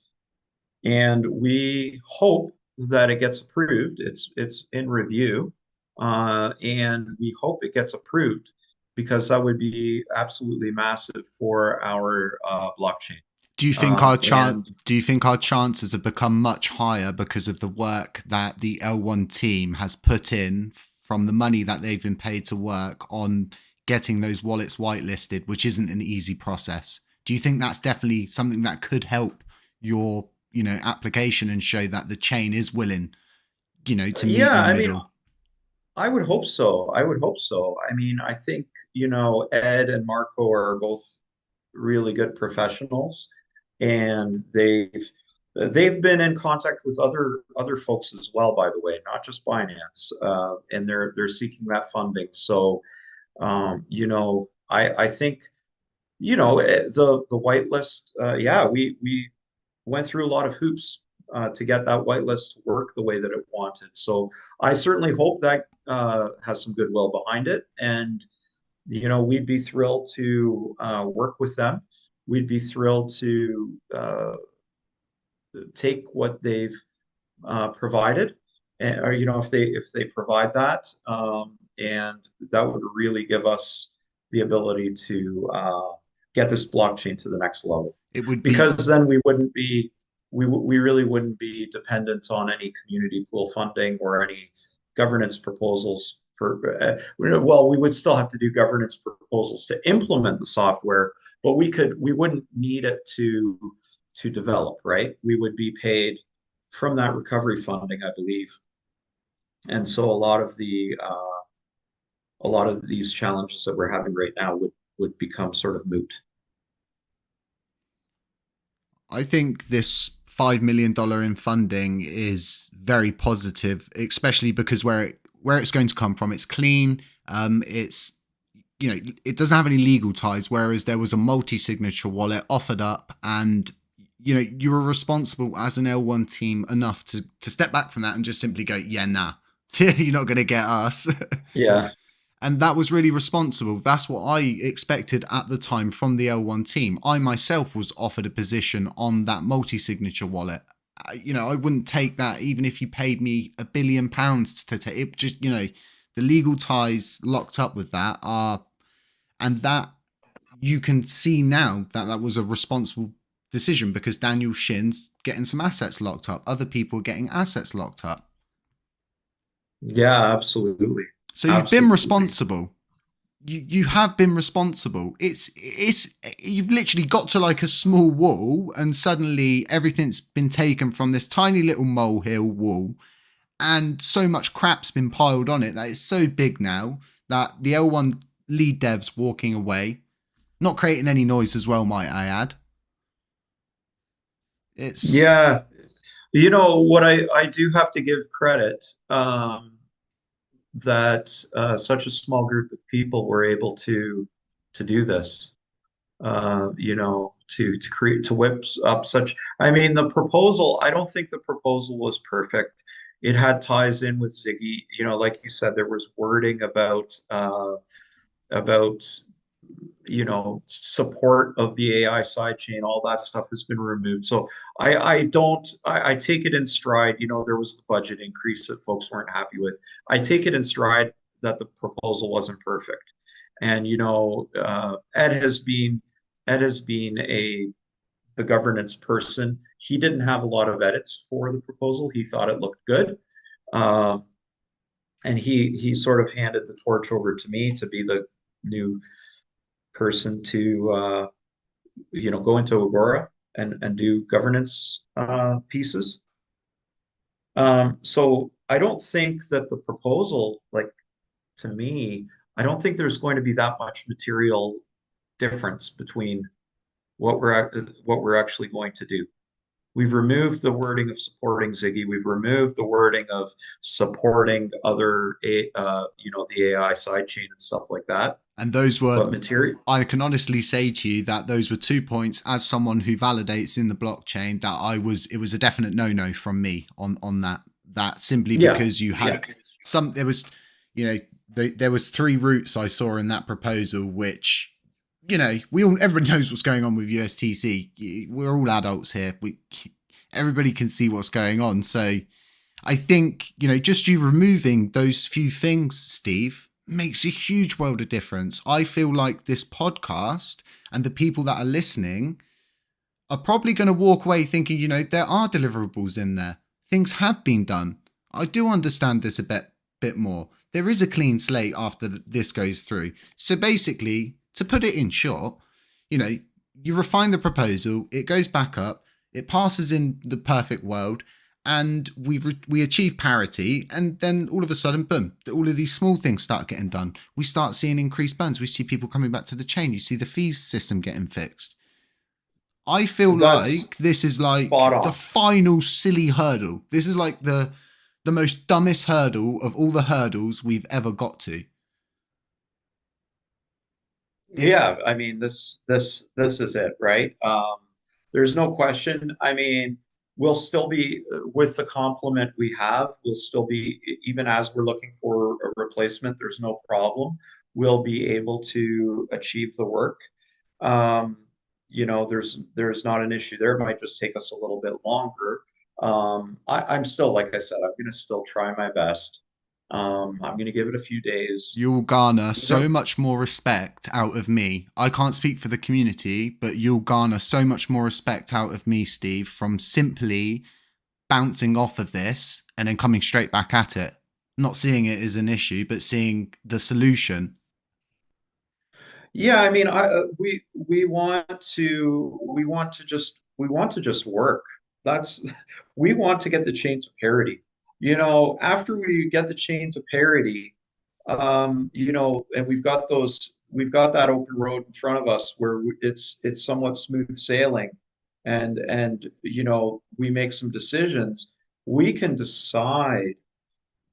and we hope that it gets approved. It's in review, and we hope it gets approved because that would be absolutely massive for our blockchain. Do you think our And do you think our chances have become much higher because of the work that the L1 team has put in from the money that they've been paid to work on getting those wallets whitelisted, which isn't an easy process? Do you think that's definitely something that could help your, application and show that the chain is willing, to meet yeah, in the I mean, middle? I would hope so. I would hope so. I mean, I think, Ed and Marco are both really good professionals, and they've been in contact with other folks as well, by the way, not just Binance, and they're seeking that funding. So, I think, the whitelist, yeah, we went through a lot of hoops to get that whitelist to work the way that it wanted. So I certainly hope that has some goodwill behind it. And, we'd be thrilled to work with them. We'd be thrilled to take what they've provided, and, or, if they provide that, and that would really give us the ability to get this blockchain to the next level. It would be Because then we really wouldn't be dependent on any community pool funding or any governance proposals for, well, we would still have to do governance proposals to implement the software, but we wouldn't need it to develop, right? We would be paid from that recovery funding, I believe. And so a lot of these challenges that we're having right now would become sort of moot. I think this $5 million in funding is very positive, especially because where it's going to come from, it's clean. It's it doesn't have any legal ties. Whereas there was a multi-signature wallet offered up, and you were responsible as an L1 team enough to step back from that and just simply go, yeah, nah, you're not going to get us. Yeah. And that was really responsible. That's what I expected at the time from the L1 team. I myself was offered a position on that multi-signature wallet. I wouldn't take that even if you paid me £1 billion to take it. Just, the legal ties locked up with that are, and that you can see now that that was a responsible decision because Daniel Shin's getting some assets locked up. Other people are getting assets locked up. Yeah, absolutely. So you've been Absolutely. responsible. You have been responsible. It's you've literally got to like a small wall and suddenly everything's been taken from this tiny little molehill wall, and so much crap's been piled on it that it's so big now that the L1 lead dev's walking away, not creating any noise as well, might I add. It's Yeah. What I do have to give credit, that such a small group of people were able to do this. To create, to whip up such. I mean, the proposal. I don't think the proposal was perfect. It had ties in with Ziggy. Like you said, there was wording about support of the AI sidechain. All that stuff has been removed. So I take it in stride. There was the budget increase that folks weren't happy with. I take it in stride that the proposal wasn't perfect. And Ed has been the governance person. He didn't have a lot of edits for the proposal. He thought it looked good. Um, and he sort of handed the torch over to me to be the new person to go into Agora and do governance pieces. So I don't think that the proposal, like to me, I don't think there's going to be that much material difference between what we're actually going to do. We've removed the wording of supporting Ziggy. We've removed the wording of supporting other, the AI sidechain and stuff like that. And those were, But material, I can honestly say to you that those were 2 points as someone who validates in the blockchain that it was a definite no from me on that simply yeah, because you had there was, there was 3 routes I saw in that proposal, which, everybody knows what's going on with USTC. We're all adults here. Everybody can see what's going on. So I think, just you removing those few things, Steve, makes a huge world of difference. I feel like this podcast and the people that are listening are probably going to walk away thinking, there are deliverables in there. Things have been done. I do understand this a bit more. There is a clean slate after this goes through. So basically, to put it in short, you refine the proposal, it goes back up, it passes in the perfect world, and we achieve parity, and then all of a sudden, boom, all of these small things start getting done. We start seeing increased burns. We see people coming back to the chain. You see the fees system getting fixed. I feel that's like this is like spot the on. final silly hurdle. This is like the most dumbest hurdle of all the hurdles we've ever got to. Yeah, I mean this is it, right? There's no question. I mean, we'll still be with the complement we have. We'll still be even as we're looking for a replacement. There's no problem. We'll be able to achieve the work. Um, there's not an issue there. It might just take us a little bit longer. I'm still, like I said, I'm going to still try my best. I'm going to give it a few days. You'll garner so much more respect out of me. I can't speak for the community, but you'll garner so much more respect out of me, Steve, from simply bouncing off of this and then coming straight back at it. Not seeing it as an issue, but seeing the solution. Yeah, I mean, we want to just work. That's we want to get the chain to parity. After we get the chain to parity, and we've got that open road in front of us where it's somewhat smooth sailing, and we make some decisions. We can decide,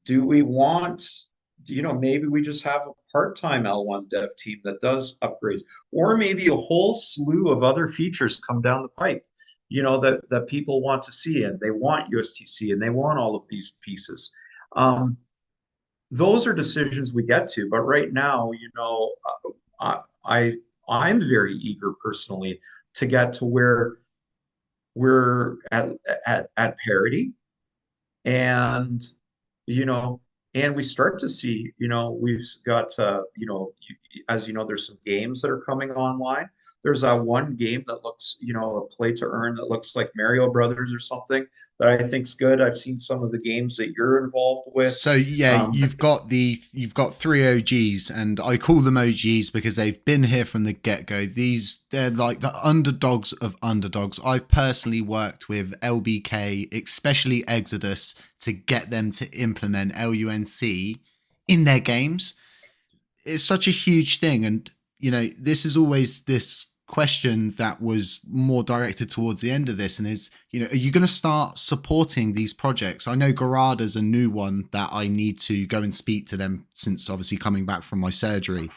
do we want, maybe we just have a part-time L1 dev team that does upgrades, or maybe a whole slew of other features come down the pipe, that people want to see, and they want USTC and they want all of these pieces. Those are decisions we get to, but right now, I'm very eager personally to get to where we're at parity, and we start to see, we've got, as there's some games that are coming online. There's a one game that looks, a play to earn that looks like Mario Brothers or something that I think's good. I've seen some of the games that you're involved with. So yeah, you've got 3 OGs, and I call them OGs because they've been here from the get-go. They're like the underdogs of underdogs. I've personally worked with LBK, especially Exodus, to get them to implement LUNC in their games. It's such a huge thing, and this is always this question that was more directed towards the end of this, and is, are you going to start supporting these projects? I know Garada's a new one that I need to go and speak to them, since obviously coming back from my surgery.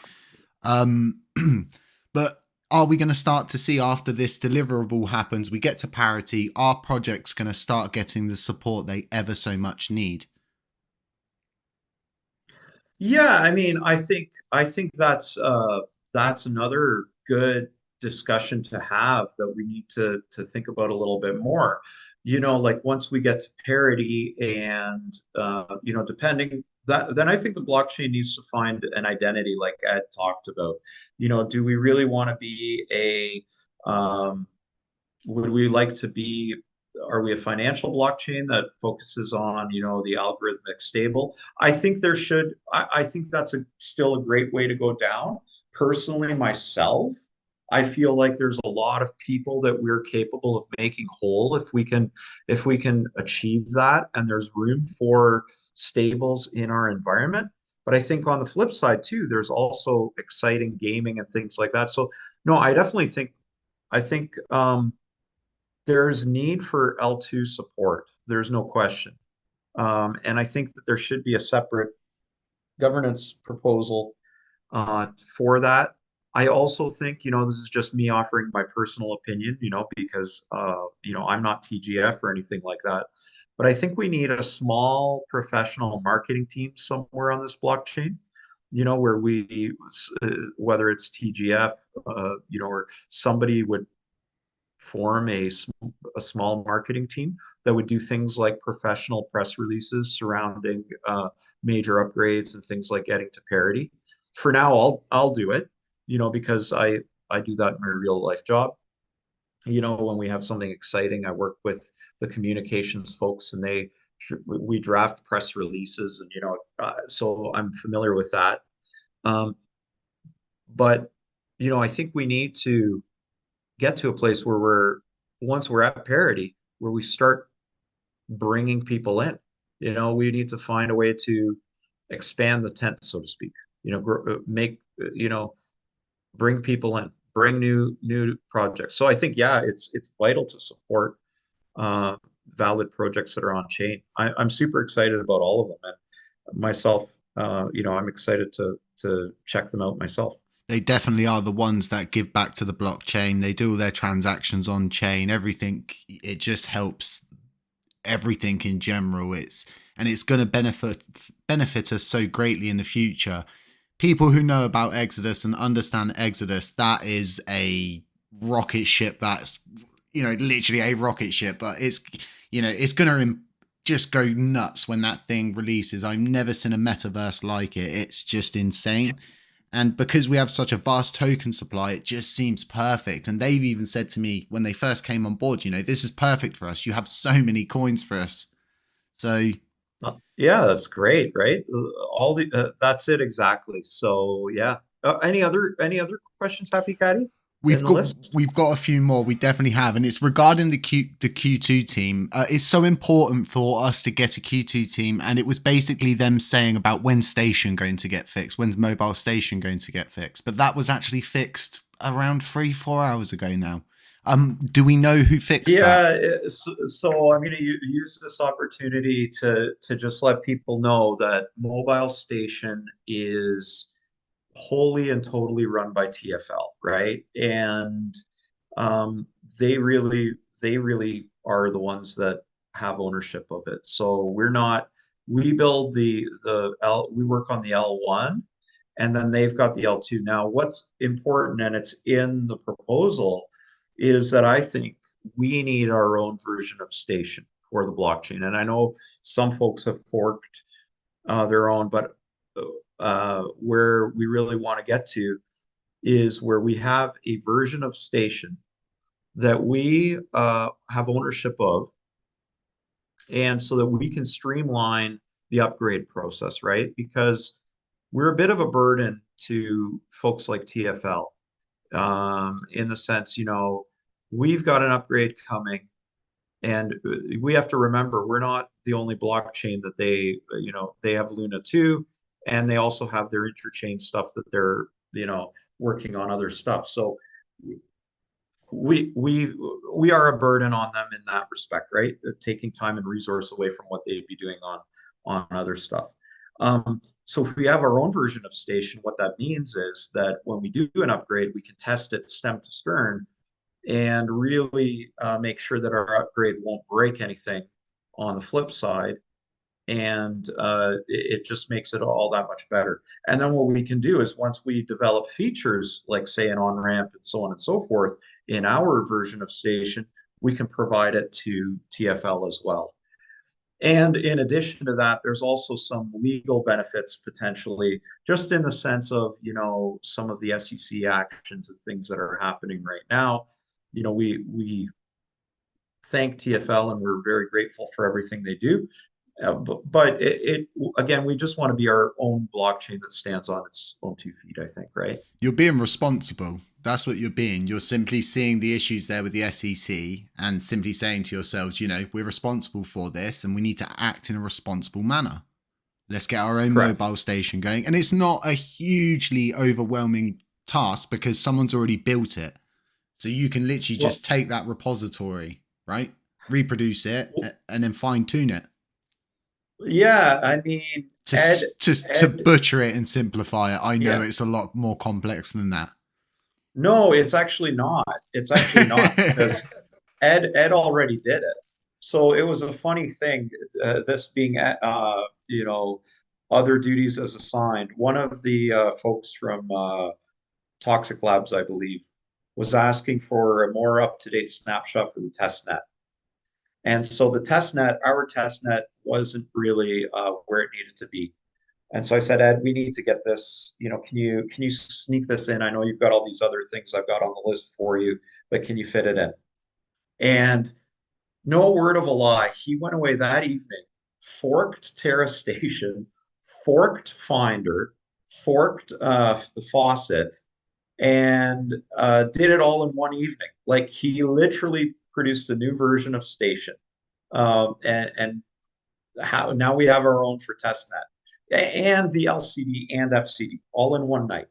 But are we going to start to see, after this deliverable happens, we get to parity, our projects going to start getting the support they ever so much need? Yeah, I mean, I think that's another good discussion to have, that we need to think about a little bit more. Like once we get to parity, and depending that, then I think the blockchain needs to find an identity, like Ed talked about. Do we really want to be would we like to be are we a financial blockchain that focuses on, the algorithmic stable? I think there should, I think that's still a great way to go down. Personally, myself, I feel like there's a lot of people that we're capable of making whole if we can achieve that, and there's room for stables in our environment. But I think on the flip side too, there's also exciting gaming and things like that. So no, I definitely think I think there's need for L2 support. There's no question. And I think that there should be a separate governance proposal for that. I also think, this is just me offering my personal opinion, because, I'm not TGF or anything like that. But I think we need a small professional marketing team somewhere on this blockchain, where whether it's TGF, or somebody would form a small marketing team that would do things like professional press releases surrounding major upgrades and things like getting to parity. For now, I'll do it, because I do that in my real life job. When we have something exciting, I work with the communications folks, and we draft press releases, and so I'm familiar with that. But I think we need to get to a place where once we're at parity, where we start bringing people in. We need to find a way to expand the tent, so to speak. Bring people in, bring new projects. So I think, yeah, it's vital to support valid projects that are on chain. I'm super excited about all of them, and myself, I'm excited to check them out myself. They definitely are the ones that give back to the blockchain. They do all their transactions on chain, everything. It just helps everything in general. It's going to benefit us so greatly in the future. People who know about Exodus and understand Exodus, that is a rocket ship. That's, literally a rocket ship, but it's going to just go nuts when that thing releases. I've never seen a metaverse like it. It's just insane. And because we have such a vast token supply, it just seems perfect. And they've even said to me when they first came on board, this is perfect for us. You have so many coins for us. So yeah, that's great, right? That's it exactly. So yeah. Any other questions, Happy Caddy, in the list? we've got a few more. We definitely have, and it's regarding the Q2 team. It's so important for us to get a Q2 team, and it was basically them saying about when's station going to get fixed, when's mobile station going to get fixed. But that was actually fixed around 3-4 hours ago now. Do we know who fixed that? Yeah, so I'm going to use this opportunity to just let people know that mobile station is wholly and totally run by TFL, right? And um, they really are the ones that have ownership of it. So we're not. We build the L. We work on the L1, and then they've got the L2. Now, what's important, and it's in the proposal, is that I think we need our own version of station for the blockchain. And I know some folks have forked their own, but where we really want to get to is where we have a version of station that we have ownership of, and so that we can streamline the upgrade process, right? Because we're a bit of a burden to folks like TFL, in the sense, we've got an upgrade coming, and we have to remember we're not the only blockchain that they have Luna 2, and they also have their interchain stuff that they're, working on other stuff. So we are a burden on them in that respect, right? Taking time and resource away from what they'd be doing on other stuff. So if we have our own version of station, what that means is that when we do an upgrade, we can test it stem to stern and really make sure that our upgrade won't break anything on the flip side. And it just makes it all that much better. And then what we can do is once we develop features like, say, an on-ramp and so on and so forth in our version of station, we can provide it to TFL as well. And in addition to that, there's also some legal benefits potentially, just in the sense of, some of the SEC actions and things that are happening right now. We thank TFL, and we're very grateful for everything they do. But again, we just want to be our own blockchain that stands on its own 2 feet, I think, right? You're being responsible. That's what you're being. You're simply seeing the issues there with the SEC and simply saying to yourselves, we're responsible for this and we need to act in a responsible manner. Let's get our own Correct. mobile station going. And it's not a hugely overwhelming task because someone's already built it. So you can literally Well, just take that repository, right? Reproduce it and then fine tune it. yeah, I mean, To Ed, butcher it and simplify it. I know yeah. it's a lot more complex than that. No, it's actually not. It's actually not because Ed already did it. So it was a funny thing, this being, other duties as assigned. One of the folks from Toxic Labs, I believe, was asking for a more up-to-date snapshot for the test net. And so the test net, our test net, wasn't really where it needed to be. And so I said, Ed, we need to get this. Can you sneak this in? I know you've got all these other things I've got on the list for you, but can you fit it in? And no word of a lie, he went away that evening, forked Terra Station, forked Finder, forked the faucet, and did it all in one evening. Like he literally produced a new version of Station, and how now we have our own for testnet and the LCD and FCD all in one night.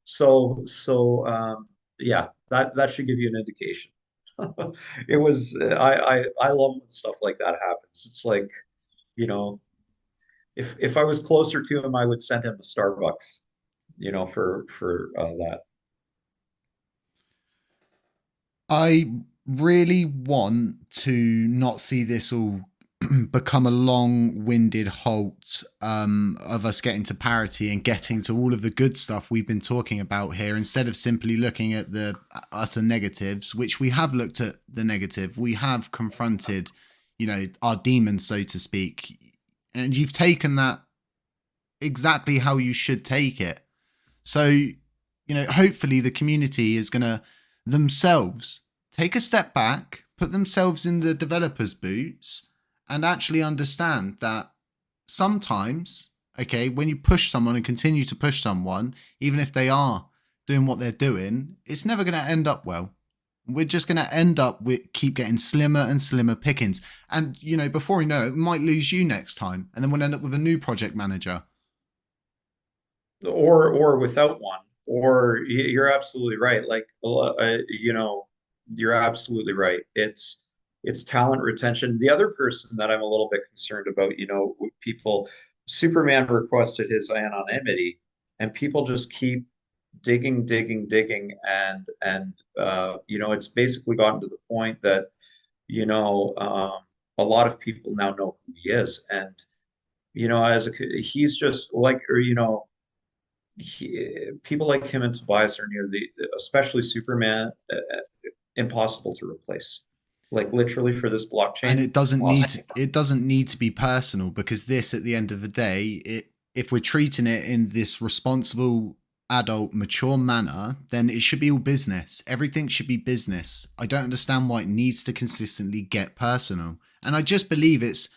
So yeah, that should give you an indication. It was I love when stuff like that happens. It's like, you know, if I was closer to him, I would send him to Starbucks, for that. I really want to not see this all become a long-winded halt of us getting to parity and getting to all of the good stuff we've been talking about here, instead of simply looking at the utter negatives, which we have looked at the negative. We have confronted, our demons, so to speak. And you've taken that exactly how you should take it. So, hopefully the community is going to themselves take a step back, put themselves in the developer's boots, and actually understand that sometimes, okay, when you push someone and continue to push someone, even if they are doing what they're doing, it's never going to end up well. We're just going to end up with keep getting slimmer and slimmer pickings. And, before we know it, we might lose you next time. And then we'll end up with a new project manager. Or without one. Or you're absolutely right. Like, you're absolutely right. It's talent retention. The other person that I'm a little bit concerned about, people, Superman requested his anonymity, and people just keep digging, digging, digging, and it's basically gotten to the point that, a lot of people now know who he is, and he's just like, or people like him and Tobias are especially Superman, impossible to replace. Like literally for this And blockchain, it doesn't need impossible. to, it doesn't need to be personal, because this, at the end of the day, if we're treating it in this responsible, adult, mature manner, then it should be all business. Everything should be business. I don't understand why it needs to consistently get personal. And I just believe it's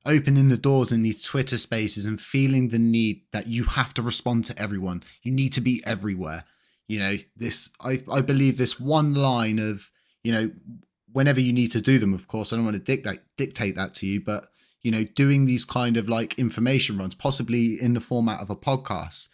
opening the doors in these Twitter spaces and feeling the need that you have to respond to everyone. You need to be everywhere. I believe this one line of, whenever you need to do them, of course, I don't want to dictate that to you, but, doing these kind of like information runs, possibly in the format of a podcast,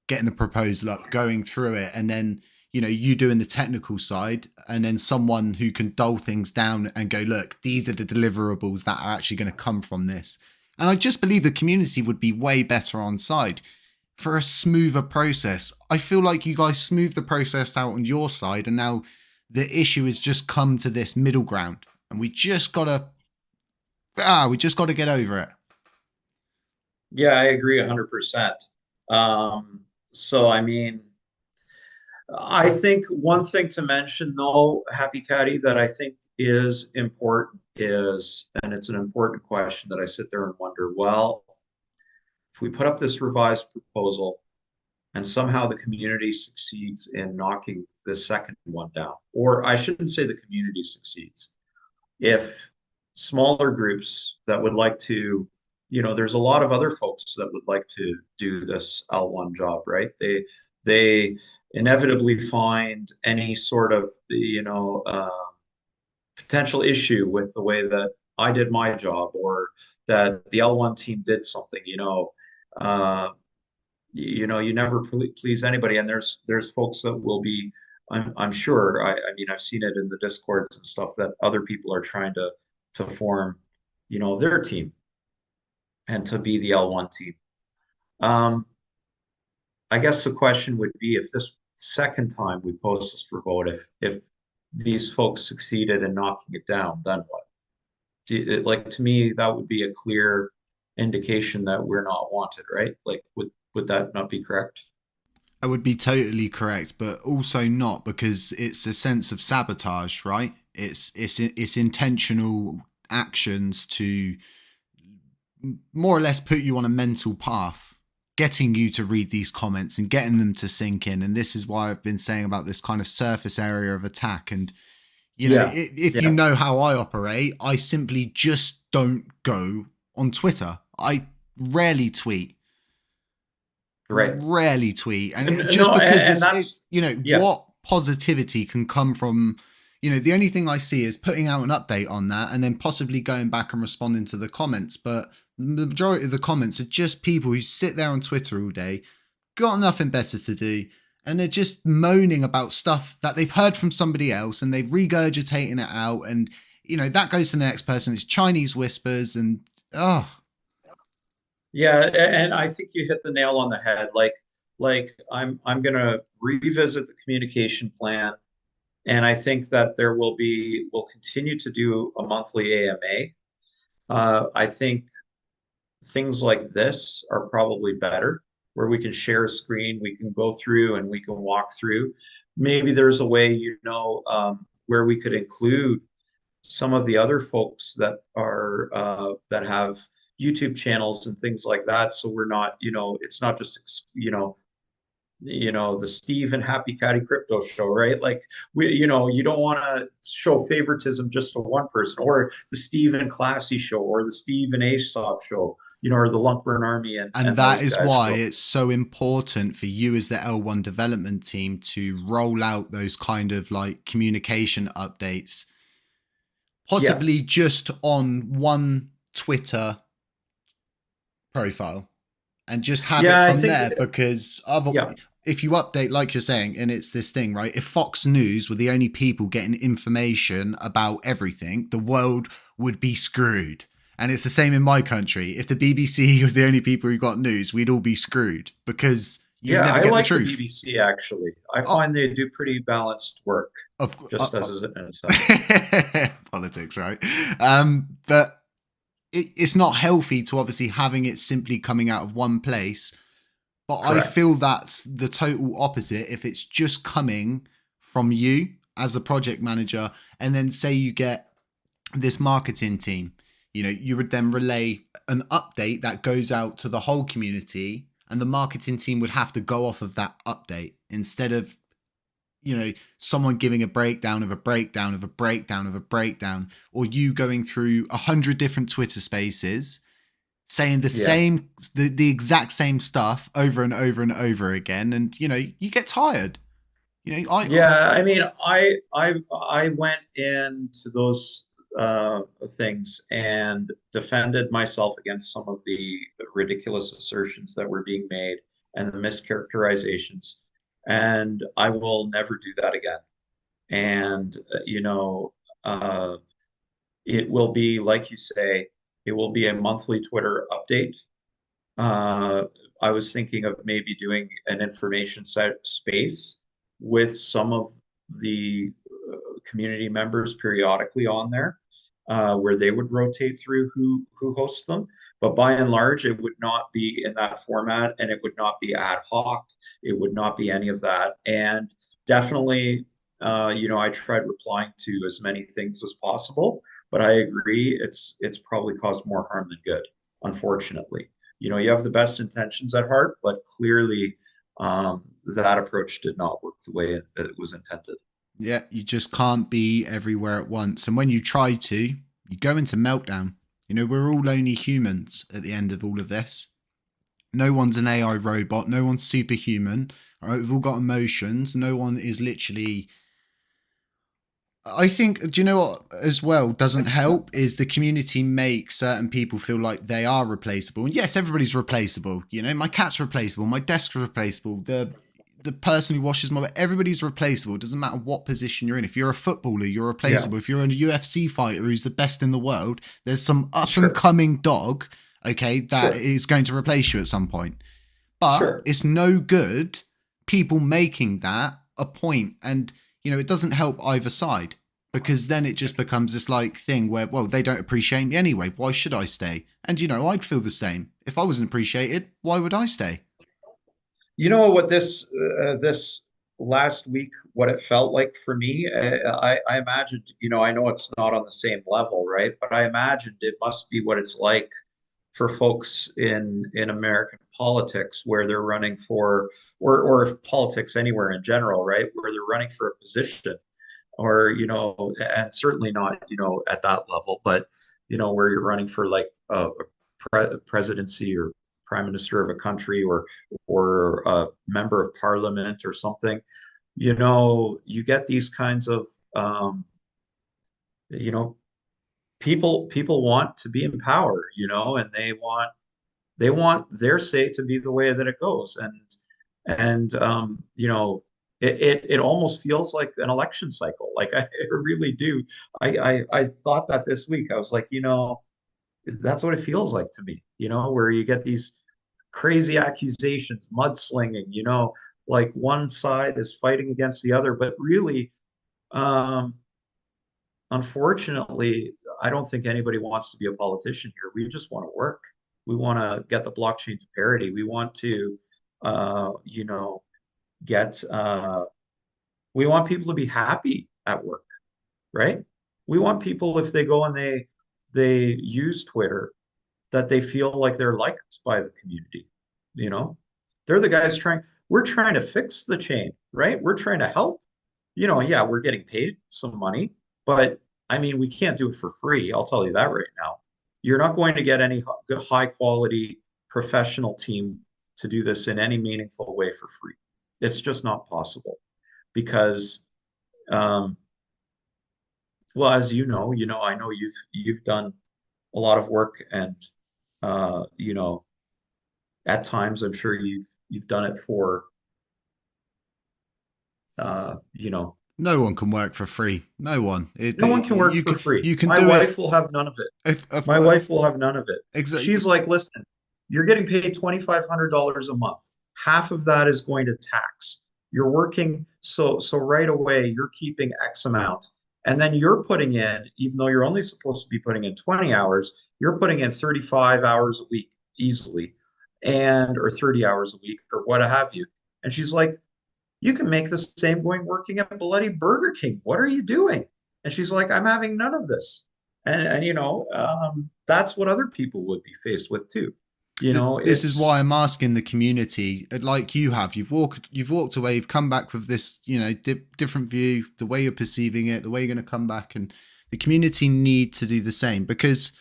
getting the proposal up, going through it, and then, you doing the technical side, and then someone who can dull things down and go, look, these are the deliverables that are actually going to come from this. And I just believe the community would be way better on side for a smoother process. I feel like you guys smoothed the process out on your side, and now the issue has just come to this middle ground, and we just gotta get over it. Yeah, I agree 100%. So I mean, I think one thing to mention though, Happy Caddy, that I think is important is, and it's an important question that I sit there and wonder, well, if we put up this revised proposal and somehow the community succeeds in knocking the second one down, or I shouldn't say the community succeeds. if smaller groups that would like to, there's a lot of other folks that would like to do this L1 job, right? They inevitably find any sort of, potential issue with the way that I did my job, or that the L1 team did something, uh, you never please anybody. And there's folks that will be, I'm sure, I mean, I've seen it in the discords and stuff, that other people are trying to form, their team and to be the L1 team. Um, I guess the question would be, if this second time we post this for vote, if these folks succeeded in knocking it down, then what? Like, to me, that would be a clear indication that we're not wanted, right? Like, would that not be correct? I would be totally correct, but also not, because it's a sense of sabotage, right? It's intentional actions to more or less put you on a mental path, getting you to read these comments and getting them to sink in. And this is why I've been saying about this kind of surface area of attack. And Yeah, if you yeah, know how I operate, I simply just don't go on Twitter. I rarely tweet. right. And just No, because and that's, yeah, what positivity can come from, the only thing I see is putting out an update on that and then possibly going back and responding to the comments. But the majority of the comments are just people who sit there on Twitter all day, got nothing better to do, and they're just moaning about stuff that they've heard from somebody else, and they're regurgitating it out. And that goes to the next person. It's Chinese whispers. And oh, yeah, and I think you hit the nail on the head. Like I'm gonna revisit the communication plan, and I think that we'll continue to do a monthly AMA. I think things like this are probably better, where we can share a screen, we can go through and we can walk through. Maybe there's a way, where we could include some of the other folks that have YouTube channels and things like that. So we're not, it's not just, the Steve and Happy Catty Crypto show, right? Like, you don't want to show favoritism just to one person, or the Steve and Classy show, or the Steve and Aesop show, or the LUNCBURNARMY and and that those is guys why show. it's so important for you as the L1 development team to roll out those kind of like communication updates, Yeah. possibly just on one Twitter profile, and just have it Yeah, I from think, there. Because yeah. if you update, like you're saying, and it's this thing, right? If Fox News were the only people getting information about everything, the world would be screwed. And it's the same in my country. If the BBC were the only people who got news, we'd all be screwed, because you'd Yeah, never I get the like the truth. BBC actually. I Oh, find they do pretty balanced work, of just as an aside. politics, right? But it's not healthy to obviously having it simply coming out of one place. But I Correct. feel that's the total opposite if it's just coming from you as a project manager. And then say you get this marketing team, you would then relay an update that goes out to the whole community, and the marketing team would have to go off of that update instead of, someone giving a breakdown of a breakdown of a breakdown of a breakdown, or you going through 100 different Twitter spaces saying Yeah. the exact same stuff over and over and over again. And you get tired. I Yeah, I mean, I went into those things and defended myself against some of the ridiculous assertions that were being made and the mischaracterizations, and I will never do that again. And uh, it will be, like you say, it will be a monthly Twitter update. Uh, I was thinking of maybe doing an information set space with some of the community members periodically on there, where they would rotate through who hosts them. But by and large, it would not be in that format, and it would not be ad hoc. It would not be any of that. And definitely, I tried replying to as many things as possible, but I agree it's probably caused more harm than good, unfortunately. You have the best intentions at heart, but clearly, that approach did not work the way it was intended. Yeah, you just can't be everywhere at once. And when you try to, you go into meltdown. You know, we're all only humans at the end of all of this. No one's an AI robot. No one's superhuman. All right, we've all got emotions. No one is literally. I think, do you know what as well doesn't help is the community makes certain people feel like they are replaceable. And yes, everybody's replaceable. You know, my cat's replaceable, my desk's replaceable, the person who washes my, everybody's replaceable. It doesn't matter what position you're in. If you're a footballer, you're Yeah, replaceable. If you're a UFC fighter who's the best in the world, there's some up and sure, coming dog, okay, that sure, is going to replace you at some point. But sure. it's no good people making that a point, and you know it doesn't help either side, because then it just becomes this like thing where, well, they don't appreciate me anyway, why should I stay? And you know, I'd feel the same. If I wasn't appreciated, why would I stay? You know what this last week, what it felt like for me? I imagined, I know it's not on the same level, right? But I imagined it must be what it's like for folks in American politics where they're running for, or politics anywhere in general, right? Where they're running for a position, or and certainly not, at that level, but where you're running for like a presidency or prime minister of a country, or a member of parliament or something. You get these kinds of you know people want to be in power, and they want their say to be the way that it goes. And it almost feels like an election cycle. Like I really do. I thought that this week. I was like, that's what it feels like to me, where you get these crazy accusations, mudslinging, like one side is fighting against the other. But really, um, unfortunately, I don't think anybody wants to be a politician here. We just want to work. We want to get the blockchain to parity. We want to, you know, get, we want people to be happy at work, right? We want people, if they go and they use Twitter, that they feel like they're liked by the community. You know, they're the guys we're trying to fix the chain, right? We're trying to help. Yeah, we're getting paid some money, but I mean, we can't do it for free. I'll tell you that right now. You're not going to get any good, high quality professional team to do this in any meaningful way for free. It's just not possible because, um, well, as I know you've done a lot of work, and uh, you know, at times I'm sure you've done it for uh, you know, No one can work for free. No one. no one can work You for can free. you can My do wife it. will have none of it. If of My course, wife will have none of it. exactly. She's like, listen, you're getting paid $2,500 a month. Half of that is going to tax. You're working, so right away you're keeping X amount. And then you're putting in, even though you're only supposed to be putting in 20 hours, you're putting in 35 hours a week easily, and or 30 hours a week or what have you. And she's like, you can make the same going working at bloody Burger King. What are you doing? And she's like, I'm having none of this. And that's what other people would be faced with too. This is It's why I'm asking the community, like you have. You've walked away. You've come back with this, different view, the way you're perceiving it, the way you're going to come back, and the community need to do the same, because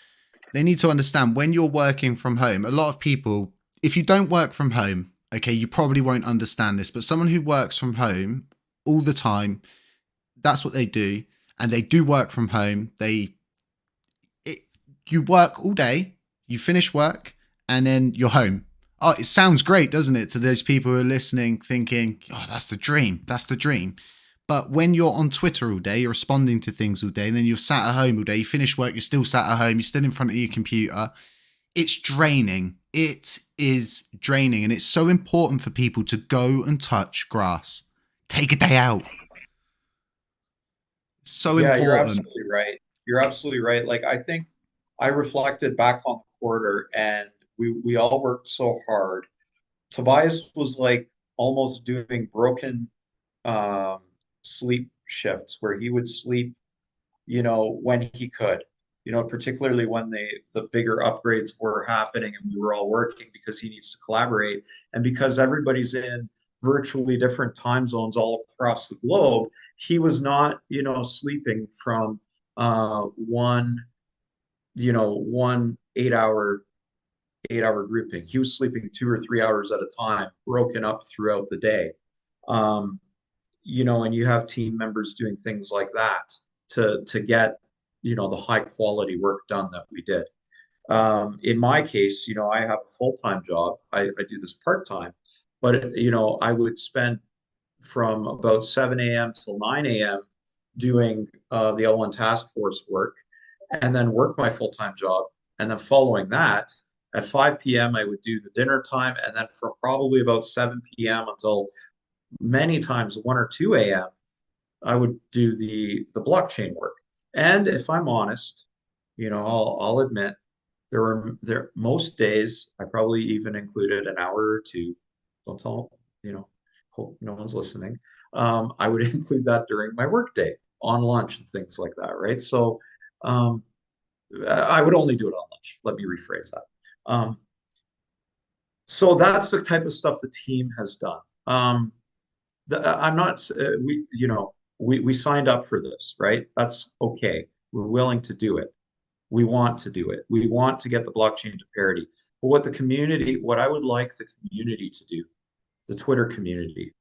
they need to understand when you're working from home. A lot of people, if you don't work from home, okay, you probably won't understand this, but someone who works from home all the time, that's what they do, and they do work from home. It, you work all day, you finish work, and then you're home. Oh, it sounds great, doesn't it, to those people who are listening, thinking, "Oh, that's the dream. That's the dream." But when you're on Twitter all day, you're responding to things all day, and then you're sat at home all day, you finish work, you're still sat at home, you're still in front of your computer. It's draining. It is draining. And it's so important for people to go and touch grass. Take a day out. So Yeah, you're important. absolutely right. You're absolutely right. Like I think I reflected back on the quarter, and we all worked so hard. Tobias was like almost doing broken um sleep shifts where he would sleep, when he could, particularly when the bigger upgrades were happening and we were all working, because he needs to collaborate and because everybody's in virtually different time zones all across the globe, he was not, sleeping from one, one 8-hour grouping. He was sleeping 2 or 3 hours at a time, broken up throughout the day. Um, and you have team members doing things like that to get, the high quality work done that we did. In my case, I have a full-time job. I do this part-time, but I would spend from about 7 a.m. till 9 a.m. doing the L1 task force work, and then work my full-time job. And then following that, at 5 p.m., I would do the dinner time. And then from probably about 7 p.m. until many times 1 or 2 a.m., I would do the blockchain work. And if I'm honest, I'll admit there most days I probably even included an hour or two. Don't tell, hope no one's listening. I would include that during my workday on lunch and things like that, right? So I would only do it on lunch. Let me rephrase that. So that's the type of stuff the team has done. I'm not, we signed up for this, right? That's okay. We're willing to do it. We want to do it. We want to get the blockchain to parity. But what I would like the community to do, the Twitter community,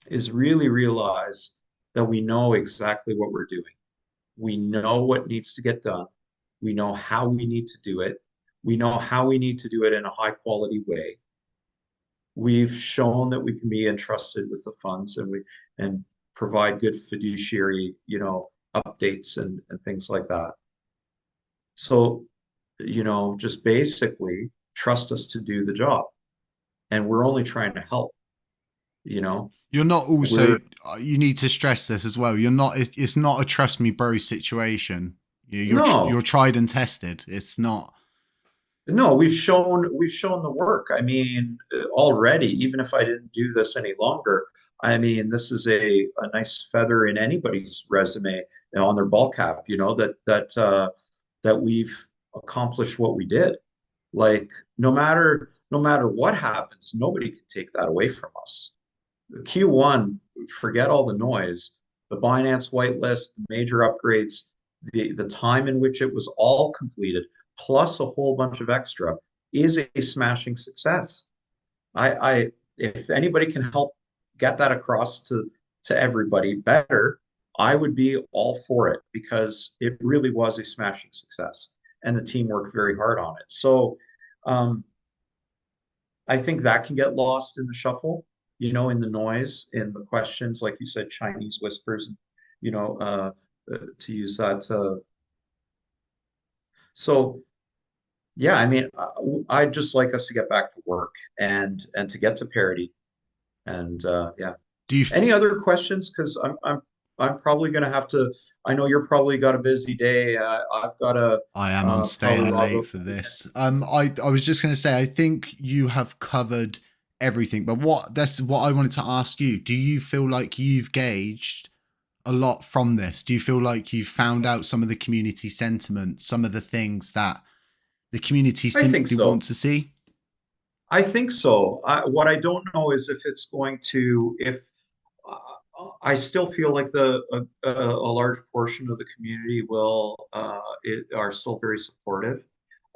is really realize that we know exactly what we're doing. We know what needs to get done. We know how we need to do it. We know how we need to do it in a high quality way. We've shown that we can be entrusted with the funds and provide good fiduciary, updates and things like that. So, just basically trust us to do the job. And we're only trying to help, You're not also, you need to stress this as well. It's not a trust me bro situation. You're tried and tested. It's not. No, we've shown the work. I mean, already, even if I didn't do this any longer, I mean, this is a nice feather in anybody's resume, on their ball cap, that we've accomplished what we did. Like, no matter what happens, nobody can take that away from us. Q1, forget all the noise, the Binance whitelist, the major upgrades, the time in which it was all completed, plus a whole bunch of extra, is a smashing success. If anybody can help get that across to everybody better, I would be all for it, because it really was a smashing success and the team worked very hard on it. So I think that can get lost in the shuffle, in the noise, in the questions, like you said, Chinese whispers, to use that. So yeah, I mean, I'd just like us to get back to work and to get to parity. And yeah. Do you Any other questions? Because I'm probably going to have to. I know you're probably got a busy day. I've got to. I am. I'm staying late for this. I was just going to say, I think you have covered everything. But that's what I wanted to ask you. Do you feel like you've gauged a lot from this? Do you feel like you've found out some of the community sentiment, some of the things that the community simply want to see? I think so. What I don't know is if it's going to, if I still feel like a large portion of the community are still very supportive.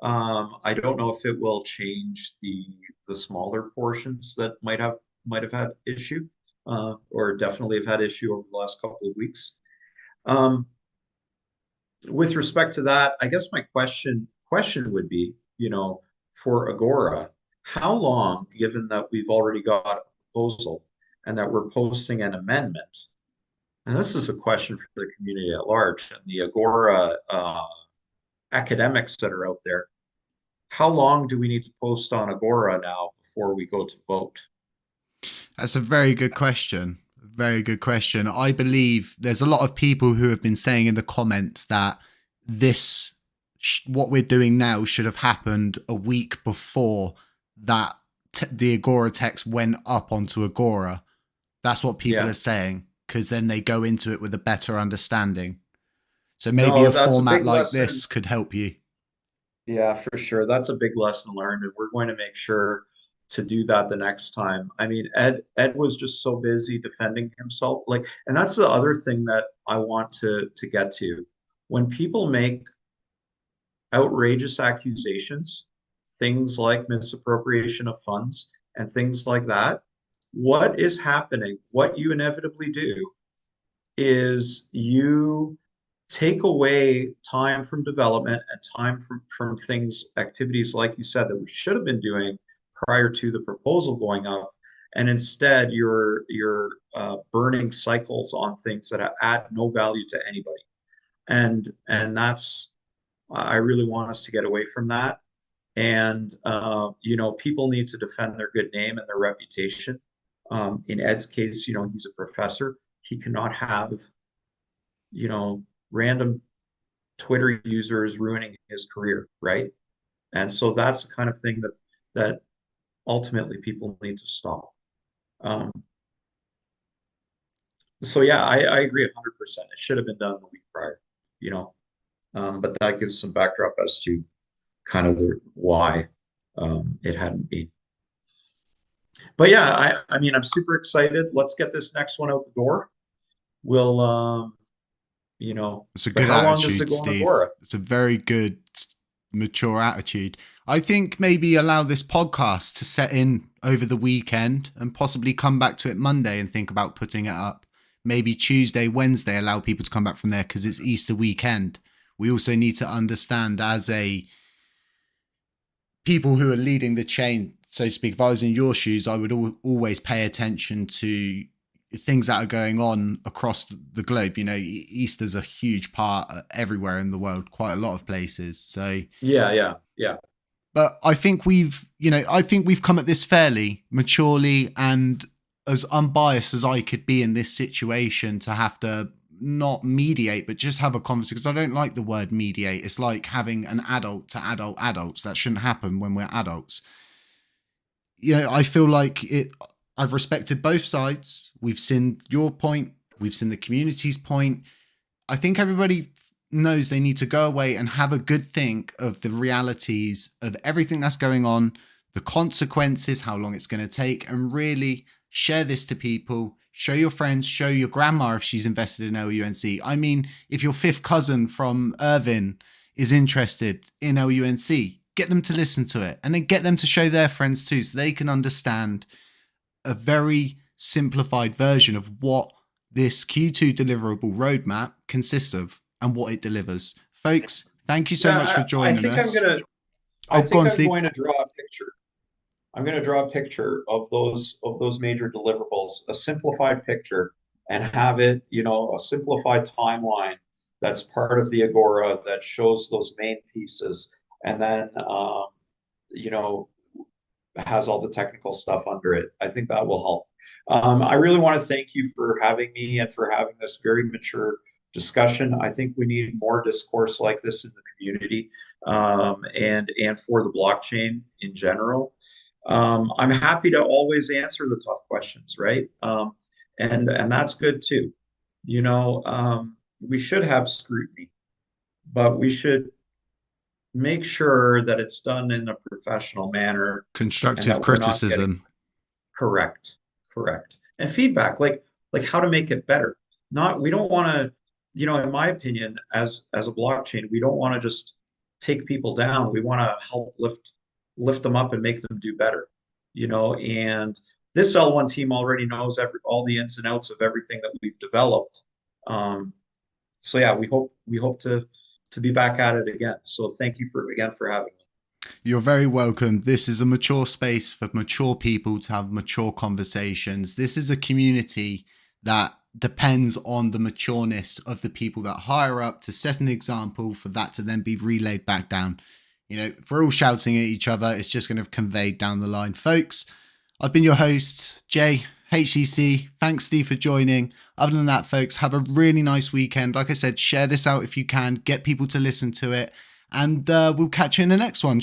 I don't know if it will change the smaller portions that might have had issue, or definitely have had issue over the last couple of weeks. With respect to that, I guess my question would be, for Agora, how long, given that we've already got a proposal and that we're posting an amendment, and this is a question for the community at large and the Agora academics that are out there, how long do we need to post on Agora now before we go to vote? That's a very good question. Very good question. I believe there's a lot of people who have been saying in the comments that what we're doing now should have happened a week before that the Agora text went up onto Agora. That's what people are saying, because then they go into it with a better understanding. So maybe a format like this could help you. Yeah, for sure. That's a big lesson learned, and we're going to make sure to do that the next time. I mean, Ed was just so busy defending himself. Like, and that's the other thing that I want to get to. When people make outrageous accusations, things like misappropriation of funds and things like that, what is happening? What you inevitably do is you take away time from development and time from things, activities like you said that we should have been doing prior to the proposal going up, and instead you're burning cycles on things that add no value to anybody. And that's, I really want us to get away from that. And you know, people need to defend their good name and their reputation. In Ed's case, you know, he's a professor. He cannot have, you know, random Twitter users ruining his career, right? And so that's the kind of thing that ultimately people need to stop. Um, so yeah, I agree 100%. It should have been done the week prior, you know, but that gives some backdrop as to kind of the why it hadn't been. But yeah, I mean, I'm super excited. Let's get this next one out the door. We'll you know, It's a but good how long does it attitude, go on Steve. Agora? It's a very good, mature attitude. I think maybe allow this podcast to set in over the weekend and possibly come back to it Monday and think about putting it up. Maybe Tuesday, Wednesday, allow people to come back from there because it's Easter weekend. We also need to understand as a people who are leading the chain, so to speak, if I was in your shoes, I would always pay attention to things that are going on across the globe. You know, Easter's a huge part everywhere in the world, quite a lot of places. So Yeah. but I think we've come at this fairly maturely and as unbiased as I could be in this situation to have to not mediate, but just have a conversation, because I don't like the word mediate. It's like having an adult to adults. That shouldn't happen when we're adults. You know, I feel like I've respected both sides. We've seen your point. We've seen the community's point. I think everybody knows they need to go away and have a good think of the realities of everything that's going on, the consequences, how long it's going to take, and really share this to people. Show your friends, show your grandma if she's invested in LUNC. I mean, if your fifth cousin from Irvine is interested in LUNC, get them to listen to it and then get them to show their friends too, so they can understand a very simplified version of what this Q2 deliverable roadmap consists of and what it delivers. Folks, thank you so much for joining us. I think I'm going to draw a picture. I'm going to draw a picture of those major deliverables, a simplified picture, and have it, you know, a simplified timeline that's part of the Agora that shows those main pieces, and then you know, has all the technical stuff under it. I think that will help. I really want to thank you for having me and for having this very mature discussion. I think we need more discourse like this in the community, and for the blockchain in general. I'm happy to always answer the tough questions, right? And that's good too. You know, we should have scrutiny, but we should make sure that it's done in a professional manner. Constructive criticism. Correct. And feedback, like how to make it better. We don't want to, you know, in my opinion, as a blockchain, we don't want to just take people down. We want to help lift them up and make them do better, you know. And this L1 team already knows all the ins and outs of everything that we've developed. So yeah, we hope to be back at it again. So thank you for having me. You're very welcome. This is a mature space for mature people to have mature conversations. This is a community that depends on the matureness of the people that hire up to set an example for that to then be relayed back down. You know, if we're all shouting at each other, it's just going to convey down the line. Folks, I've been your host, Jay, HCC. Thanks, Steve, for joining. Other than that, folks, have a really nice weekend. Like I said, share this out if you can. Get people to listen to it. And we'll catch you in the next one.